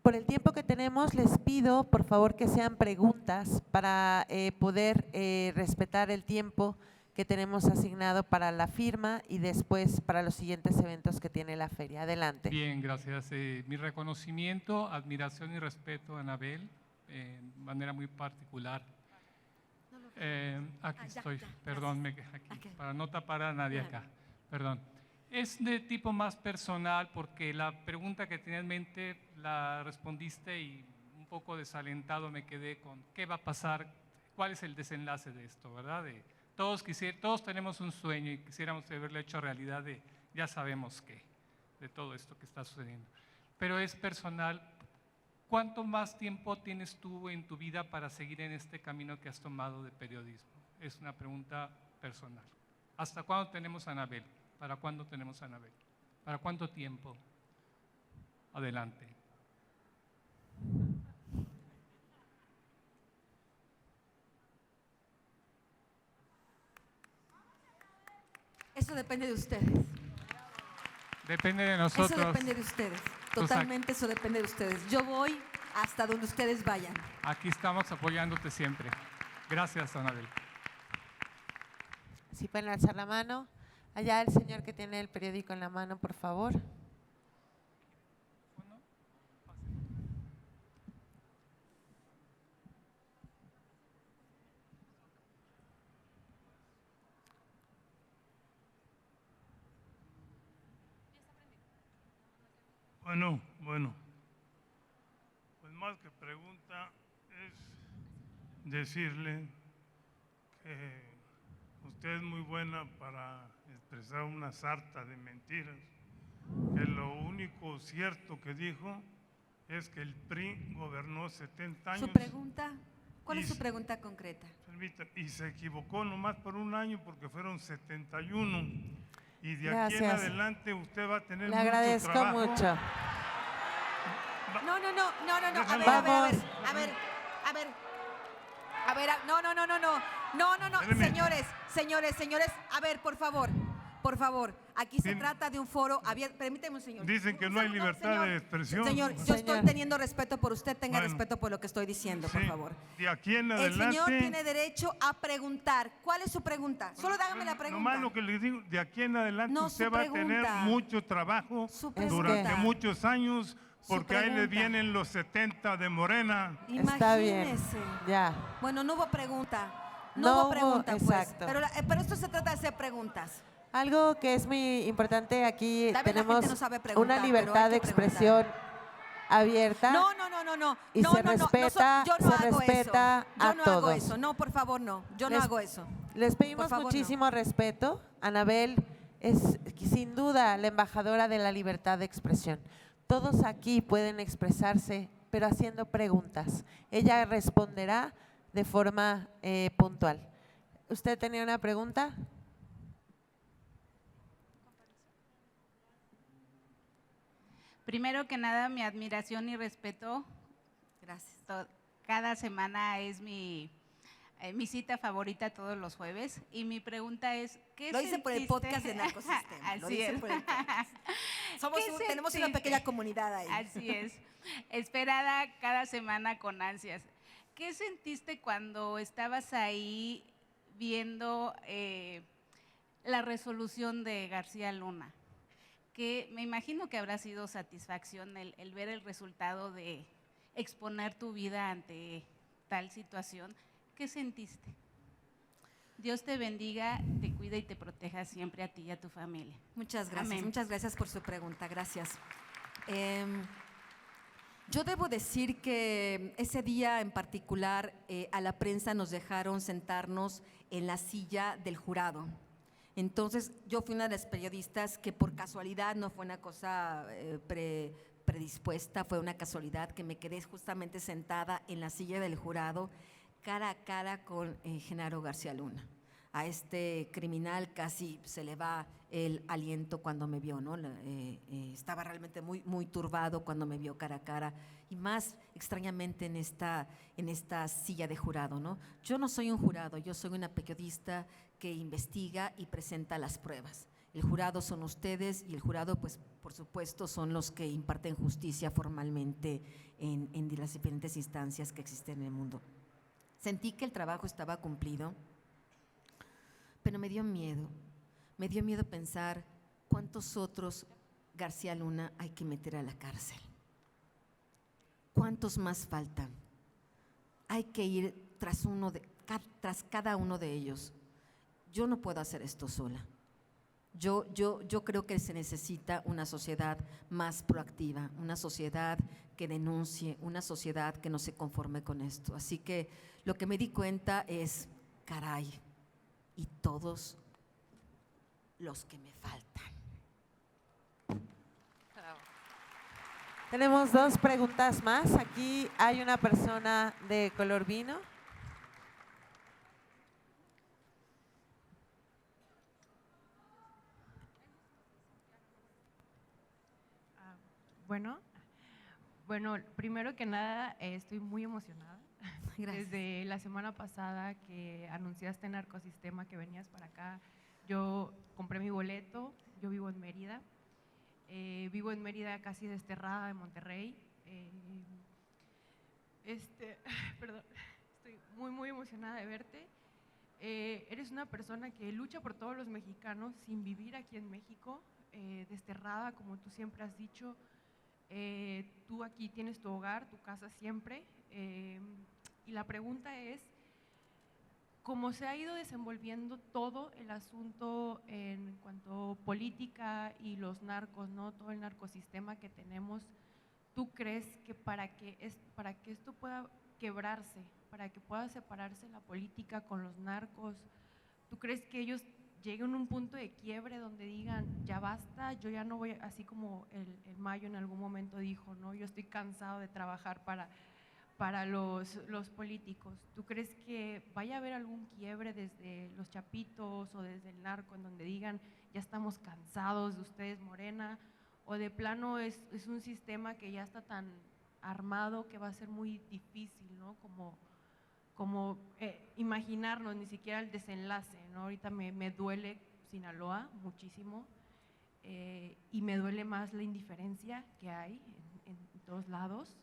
por el tiempo que tenemos les pido por favor que sean preguntas para poder respetar el tiempo que tenemos asignado para la firma y después para los siguientes eventos que tiene la feria. Adelante. Bien, gracias. Mi reconocimiento, admiración y respeto a Anabel, de manera muy particular. Aquí estoy, perdón, aquí, para no tapar a nadie acá, perdón. Es de tipo más personal porque la pregunta que tenía en mente la respondiste y un poco desalentado me quedé con qué va a pasar, cuál es el desenlace de esto, ¿verdad? Todos tenemos un sueño y quisiéramos haberlo hecho realidad de ya sabemos qué, de todo esto que está sucediendo. Pero es personal. ¿Cuánto más tiempo tienes tú en tu vida para seguir en este camino que has tomado de periodismo? Es una pregunta personal. ¿Hasta cuándo tenemos a Anabel? ¿Para cuándo tenemos a Anabel? ¿Para cuánto tiempo? Adelante. Eso depende de ustedes. Depende de nosotros. Eso depende de ustedes. Totalmente eso depende de ustedes. Yo voy hasta donde ustedes vayan. Aquí estamos apoyándote siempre. Gracias, Anabel. Si pueden alzar la mano. Allá el señor que tiene el periódico en la mano, por favor. Bueno, pues más que pregunta es decirle que usted es muy buena para expresar una sarta de mentiras, que lo único cierto que dijo es que el PRI gobernó 70 años. ¿Su pregunta? ¿Cuál es su pregunta concreta? Y se equivocó nomás por un año porque fueron 71. Y de Gracias. aquí en adelante usted va a tener Le mucho agradezco trabajo. mucho. No. Vamos. No. Señores. A ver, por favor. Aquí se trata de un foro abierto. Permíteme un señor. Dicen que no hay libertad señor. de expresión. Señor, yo estoy teniendo respeto por usted. Tenga respeto por lo que estoy diciendo, por Sí, favor. de aquí en El adelante. señor tiene derecho a preguntar. ¿Cuál es su pregunta? Solo dágame la pregunta. Nomás lo que le digo, de aquí en adelante No, usted su va a tener pregunta. mucho trabajo Su pregunta. durante muchos años, porque ahí le pregunta. vienen los 70 de Morena. Está bien. Imagínese. Ya. Bueno, no hubo pregunta. No No hubo hubo, pregunta, pues. exacto. Pero esto se trata de hacer preguntas. Algo que es muy importante aquí, Tal vez la tenemos gente no sabe preguntar, una pero libertad hay de que expresión abierta. No. Y se respeta, Yo no se hago respeta eso. Yo a no todos. hago eso. No, por favor, no. Yo no Les- hago eso. Les pedimos Por favor, muchísimo respeto. Anabel es sin duda la embajadora de la libertad de expresión. Todos aquí pueden expresarse, pero haciendo preguntas. Ella responderá de forma puntual. ¿Usted tenía una pregunta? Primero que nada, mi admiración y respeto. Gracias. Cada semana es mi cita favorita todos los jueves. Y mi pregunta es, ¿qué Lo hice por el sentiste? podcast de Narcosistema. Lo Así hice es. por el podcast. Tenemos una sentiste? pequeña comunidad ahí. Así es. Esperada cada semana con ansias. ¿Qué sentiste cuando estabas ahí viendo la resolución de García Luna? Que me imagino que habrá sido satisfacción el ver el resultado de exponer tu vida ante tal situación. ¿Qué sentiste? Dios te bendiga, te cuida y te proteja siempre a ti y a tu familia. Muchas gracias. Amén. Muchas gracias por su pregunta. Gracias. Yo debo decir que ese día en particular a la prensa nos dejaron sentarnos en la silla del jurado. Entonces yo fui una de las periodistas que por casualidad, no fue una cosa predispuesta, fue una casualidad que me quedé justamente sentada en la silla del jurado cara a cara con Genaro García Luna. A este criminal casi se le va el aliento cuando me vio, ¿no? Estaba realmente muy turbado cuando me vio cara a cara, y más extrañamente en esta silla de jurado, ¿no? Yo no soy un jurado, yo soy una periodista que investiga y presenta las pruebas. El jurado son ustedes, y el jurado, pues, por supuesto, son los que imparten justicia formalmente en las diferentes instancias que existen en el mundo. Sentí que el trabajo estaba cumplido, pero me dio miedo pensar cuántos otros García Luna hay que meter a la cárcel. ¿Cuántos más faltan? Hay que ir tras cada uno de ellos. Yo no puedo hacer esto sola. Yo creo que se necesita una sociedad más proactiva, una sociedad que denuncie, una sociedad que no se conforme con esto. Así que lo que me di cuenta es, caray, y todos los que me faltan. Tenemos 2 preguntas más. Aquí hay una persona de color vino. Bueno, primero que nada estoy muy emocionada. Gracias. Desde la semana pasada que anunciaste en Narcosistema que venías para acá, yo compré mi boleto. Yo vivo en Mérida. Vivo en Mérida, casi desterrada de Monterrey. Perdón, estoy muy emocionada de verte. Eres una persona que lucha por todos los mexicanos sin vivir aquí en México, desterrada, como tú siempre has dicho. Tú aquí tienes tu hogar, tu casa siempre. Y la pregunta es, ¿cómo se ha ido desenvolviendo todo el asunto en cuanto a política y los narcos, ¿no? Todo el narcosistema que tenemos? ¿Tú crees que para que esto pueda quebrarse, para que pueda separarse la política con los narcos, tú crees que ellos lleguen a un punto de quiebre donde digan, ya basta, yo ya no voy, así como el Mayo en algún momento dijo, ¿no? Yo estoy cansado de trabajar para los políticos? ¿Tú crees que vaya a haber algún quiebre desde los chapitos o desde el narco en donde digan, ya estamos cansados de ustedes, Morena? ¿O de plano es un sistema que ya está tan armado que va a ser muy difícil, ¿no? Como imaginarnos ni siquiera el desenlace, ¿no? Ahorita me duele Sinaloa muchísimo, y me duele más la indiferencia que hay en todos lados.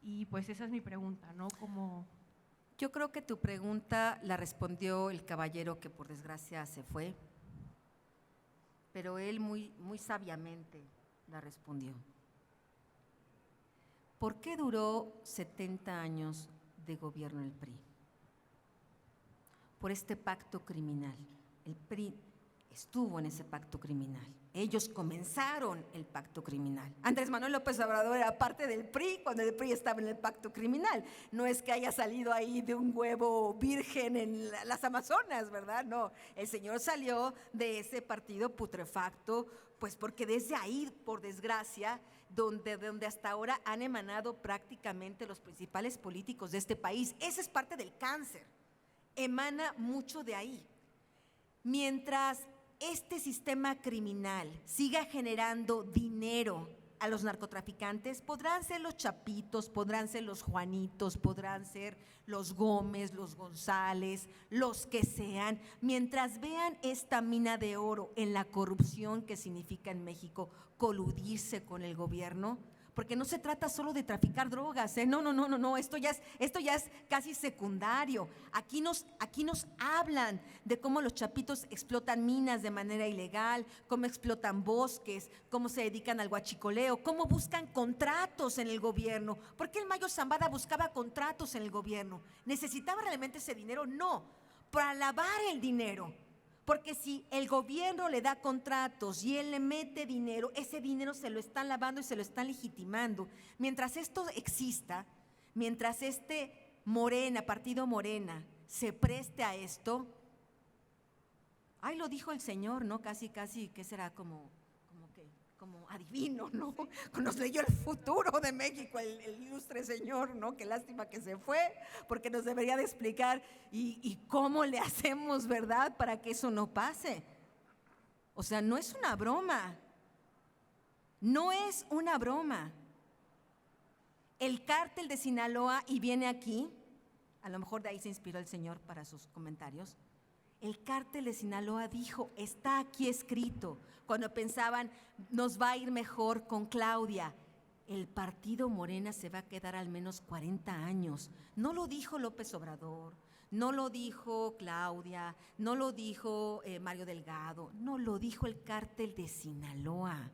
Y pues esa es mi pregunta, ¿no? Yo creo que tu pregunta la respondió el caballero que por desgracia se fue, pero él muy sabiamente la respondió. ¿Por qué duró 70 años de gobierno el PRI? Por este pacto criminal. El PRI estuvo en ese pacto criminal. Ellos comenzaron el pacto criminal. Andrés Manuel López Obrador era parte del PRI cuando el PRI estaba en el pacto criminal. No es que haya salido ahí de un huevo virgen en las Amazonas, ¿verdad? No, el señor salió de ese partido putrefacto, pues porque desde ahí, por desgracia, donde hasta ahora han emanado prácticamente los principales políticos de este país. Ese es parte del cáncer, emana mucho de ahí. Mientras este sistema criminal siga generando dinero a los narcotraficantes, podrán ser los Chapitos, podrán ser los Juanitos, podrán ser los Gómez, los González, los que sean, mientras vean esta mina de oro en la corrupción que significa en México coludirse con el gobierno, porque no se trata solo de traficar drogas, no, esto ya es casi secundario. Aquí nos hablan de cómo los Chapitos explotan minas de manera ilegal, cómo explotan bosques, cómo se dedican al huachicoleo, cómo buscan contratos en el gobierno. ¿Por qué el Mayo Zambada buscaba contratos en el gobierno? ¿Necesitaba realmente ese dinero? No, para lavar el dinero. Porque si el gobierno le da contratos y él le mete dinero, ese dinero se lo están lavando y se lo están legitimando. Mientras esto exista, mientras partido Morena, se preste a esto, ahí lo dijo el Señor, ¿no? Casi, ¿qué será? Como adivino, ¿no? Nos leyó el futuro de México, el ilustre Señor, ¿no? Qué lástima que se fue, porque nos debería de explicar y cómo le hacemos, ¿verdad?, para que eso no pase. O sea, no es una broma. No es una broma. El cártel de Sinaloa, y viene aquí, a lo mejor de ahí se inspiró el Señor para sus comentarios. El cártel de Sinaloa dijo, está aquí escrito, cuando pensaban, nos va a ir mejor con Claudia. El partido Morena se va a quedar al menos 40 años. No lo dijo López Obrador, no lo dijo Claudia, no lo dijo Mario Delgado, no lo dijo el cártel de Sinaloa,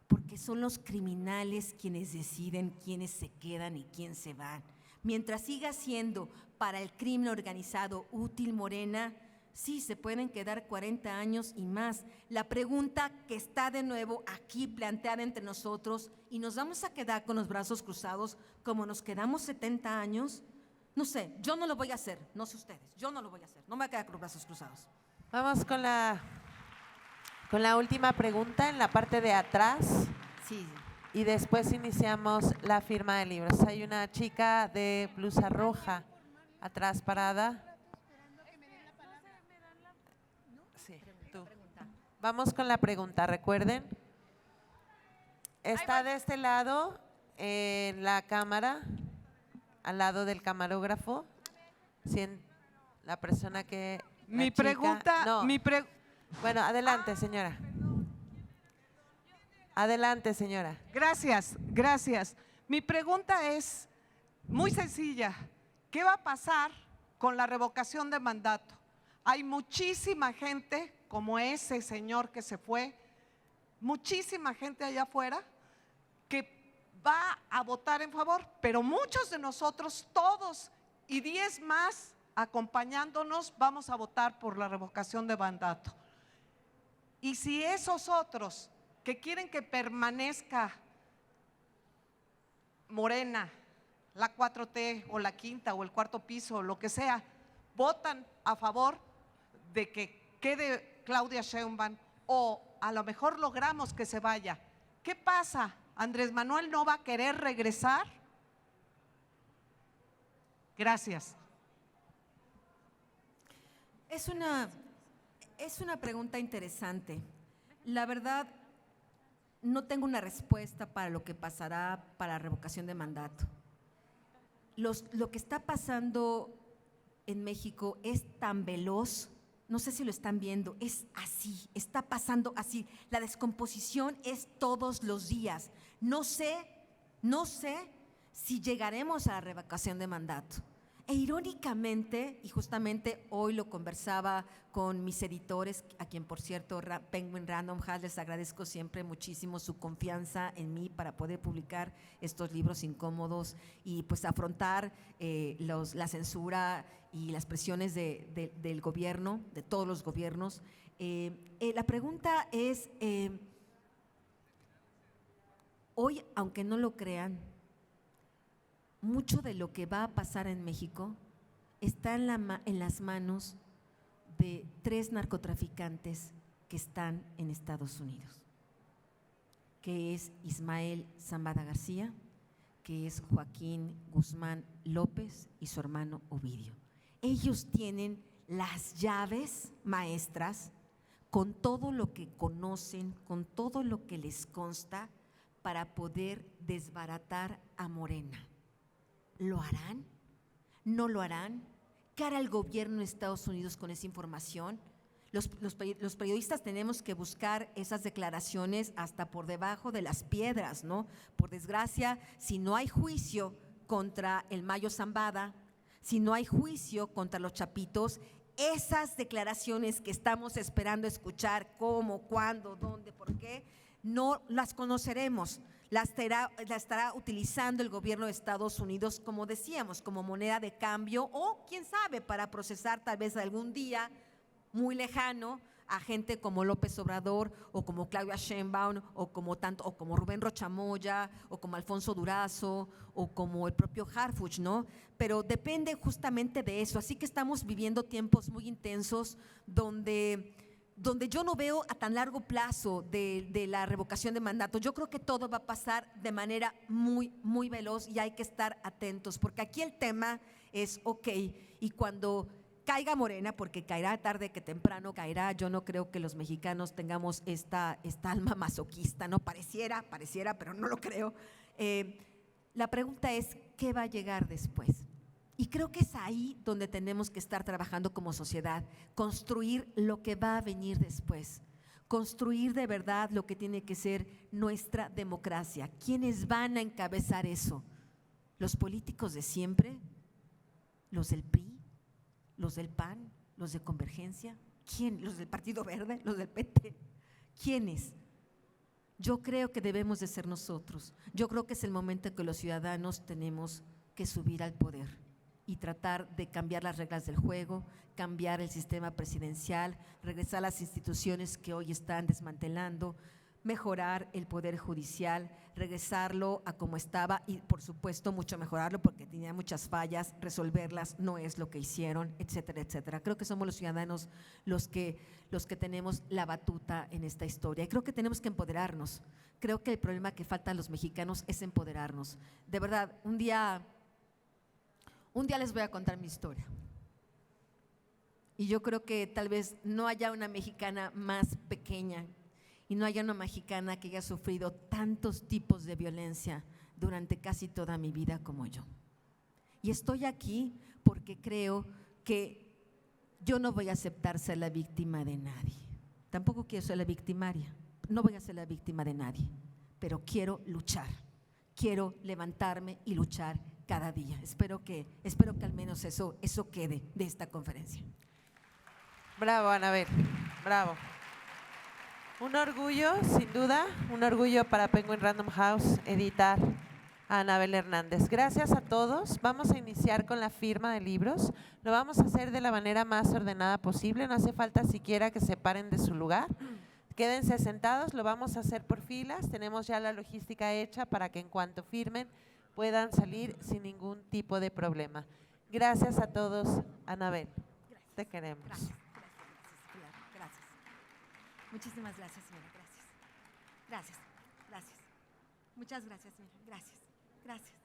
porque son los criminales quienes deciden quiénes se quedan y quién se van. Mientras siga siendo para el crimen organizado útil Morena, sí, se pueden quedar 40 años y más. La pregunta que está de nuevo aquí planteada entre nosotros, ¿y nos vamos a quedar con los brazos cruzados como nos quedamos 70 años? No sé, yo no lo voy a hacer, no sé ustedes, yo no lo voy a hacer, no me voy a quedar con los brazos cruzados. Vamos con la última pregunta en la parte de atrás. Sí. Y después iniciamos la firma de libros. Hay una chica de blusa roja atrás parada. Sí, tú. Vamos con la pregunta, recuerden. Está de este lado, en la cámara, al lado del camarógrafo. La persona que… Mi pregunta… No. Bueno, adelante, señora. Adelante, señora. Gracias. Mi pregunta es muy sencilla. ¿Qué va a pasar con la revocación de mandato? Hay muchísima gente, como ese señor que se fue, muchísima gente allá afuera que va a votar en favor, pero muchos de nosotros, todos y 10 más acompañándonos, vamos a votar por la revocación de mandato. Y si esos otros que quieren que permanezca Morena, la 4T o la quinta o el cuarto piso o lo que sea, votan a favor de que quede Claudia Sheinbaum o a lo mejor logramos que se vaya, ¿qué pasa? ¿Andrés Manuel no va a querer regresar? Gracias. Es una pregunta interesante. La verdad, no tengo una respuesta para lo que pasará para la revocación de mandato. Lo que está pasando en México es tan veloz, no sé si lo están viendo, es así, está pasando así. La descomposición es todos los días. No sé si llegaremos a la revocación de mandato. E irónicamente, y justamente hoy lo conversaba con mis editores, a quien por cierto Penguin Random House les agradezco siempre muchísimo su confianza en mí para poder publicar estos libros incómodos y pues afrontar la censura y las presiones del gobierno, de todos los gobiernos. La pregunta es, hoy, aunque no lo crean, mucho de lo que va a pasar en México está en las manos de 3 narcotraficantes que están en Estados Unidos, que es Ismael Zambada García, que es Joaquín Guzmán López y su hermano Ovidio. Ellos tienen las llaves maestras con todo lo que conocen, con todo lo que les consta para poder desbaratar a Morena. ¿Lo harán? ¿No lo harán? ¿Qué hará el gobierno de Estados Unidos con esa información? Los periodistas tenemos que buscar esas declaraciones hasta por debajo de las piedras, ¿no? Por desgracia, si no hay juicio contra el Mayo Zambada, si no hay juicio contra los Chapitos, esas declaraciones que estamos esperando escuchar, cómo, cuándo, dónde, por qué, no las conoceremos. La estará utilizando el gobierno de Estados Unidos, como decíamos, como moneda de cambio o, quién sabe, para procesar tal vez algún día muy lejano a gente como López Obrador o como Claudia Sheinbaum o como Rubén Rochamoya o como Alfonso Durazo o como el propio Harfuch, ¿no? Pero depende justamente de eso. Así que estamos viviendo tiempos muy intensos donde yo no veo a tan largo plazo de la revocación de mandato. Yo creo que todo va a pasar de manera muy, muy veloz y hay que estar atentos, porque aquí el tema es, ok, y cuando caiga Morena, porque caerá tarde que temprano caerá, yo no creo que los mexicanos tengamos esta alma masoquista, ¿no? Pareciera, pero no lo creo. La pregunta es, ¿qué va a llegar después? Y creo que es ahí donde tenemos que estar trabajando como sociedad, construir lo que va a venir después, construir de verdad lo que tiene que ser nuestra democracia. ¿Quiénes van a encabezar eso? ¿Los políticos de siempre? ¿Los del PRI? ¿Los del PAN? ¿Los de Convergencia? ¿Quién? ¿Los del Partido Verde? ¿Los del PT? ¿Quiénes? Yo creo que debemos de ser nosotros. Yo creo que es el momento en que los ciudadanos tenemos que subir al poder y tratar de cambiar las reglas del juego, cambiar el sistema presidencial, regresar a las instituciones que hoy están desmantelando, mejorar el poder judicial, regresarlo a como estaba y por supuesto mucho mejorarlo porque tenía muchas fallas, resolverlas no es lo que hicieron, etcétera, etcétera. Creo que somos los ciudadanos los que tenemos la batuta en esta historia y creo que tenemos que empoderarnos. Creo que el problema que falta a los mexicanos es empoderarnos. De verdad, un día les voy a contar mi historia. Y yo creo que tal vez no haya una mexicana más pequeña y no haya una mexicana que haya sufrido tantos tipos de violencia durante casi toda mi vida como yo. Y estoy aquí porque creo que yo no voy a aceptar ser la víctima de nadie. Tampoco quiero ser la victimaria. No voy a ser la víctima de nadie, pero quiero luchar. Quiero levantarme y luchar cada día. Espero que al menos eso quede de esta conferencia. Bravo, Anabel, bravo. Un orgullo, sin duda, un orgullo para Penguin Random House editar a Anabel Hernández. Gracias a todos. Vamos a iniciar con la firma de libros. Lo vamos a hacer de la manera más ordenada posible. No hace falta siquiera que se paren de su lugar. Quédense sentados, lo vamos a hacer por filas. Tenemos ya la logística hecha para que en cuanto firmen puedan salir sin ningún tipo de problema. Gracias a todos, Anabel. Gracias. Te queremos. Gracias. Muchísimas gracias, señora. Gracias. Muchas gracias, señora. Gracias.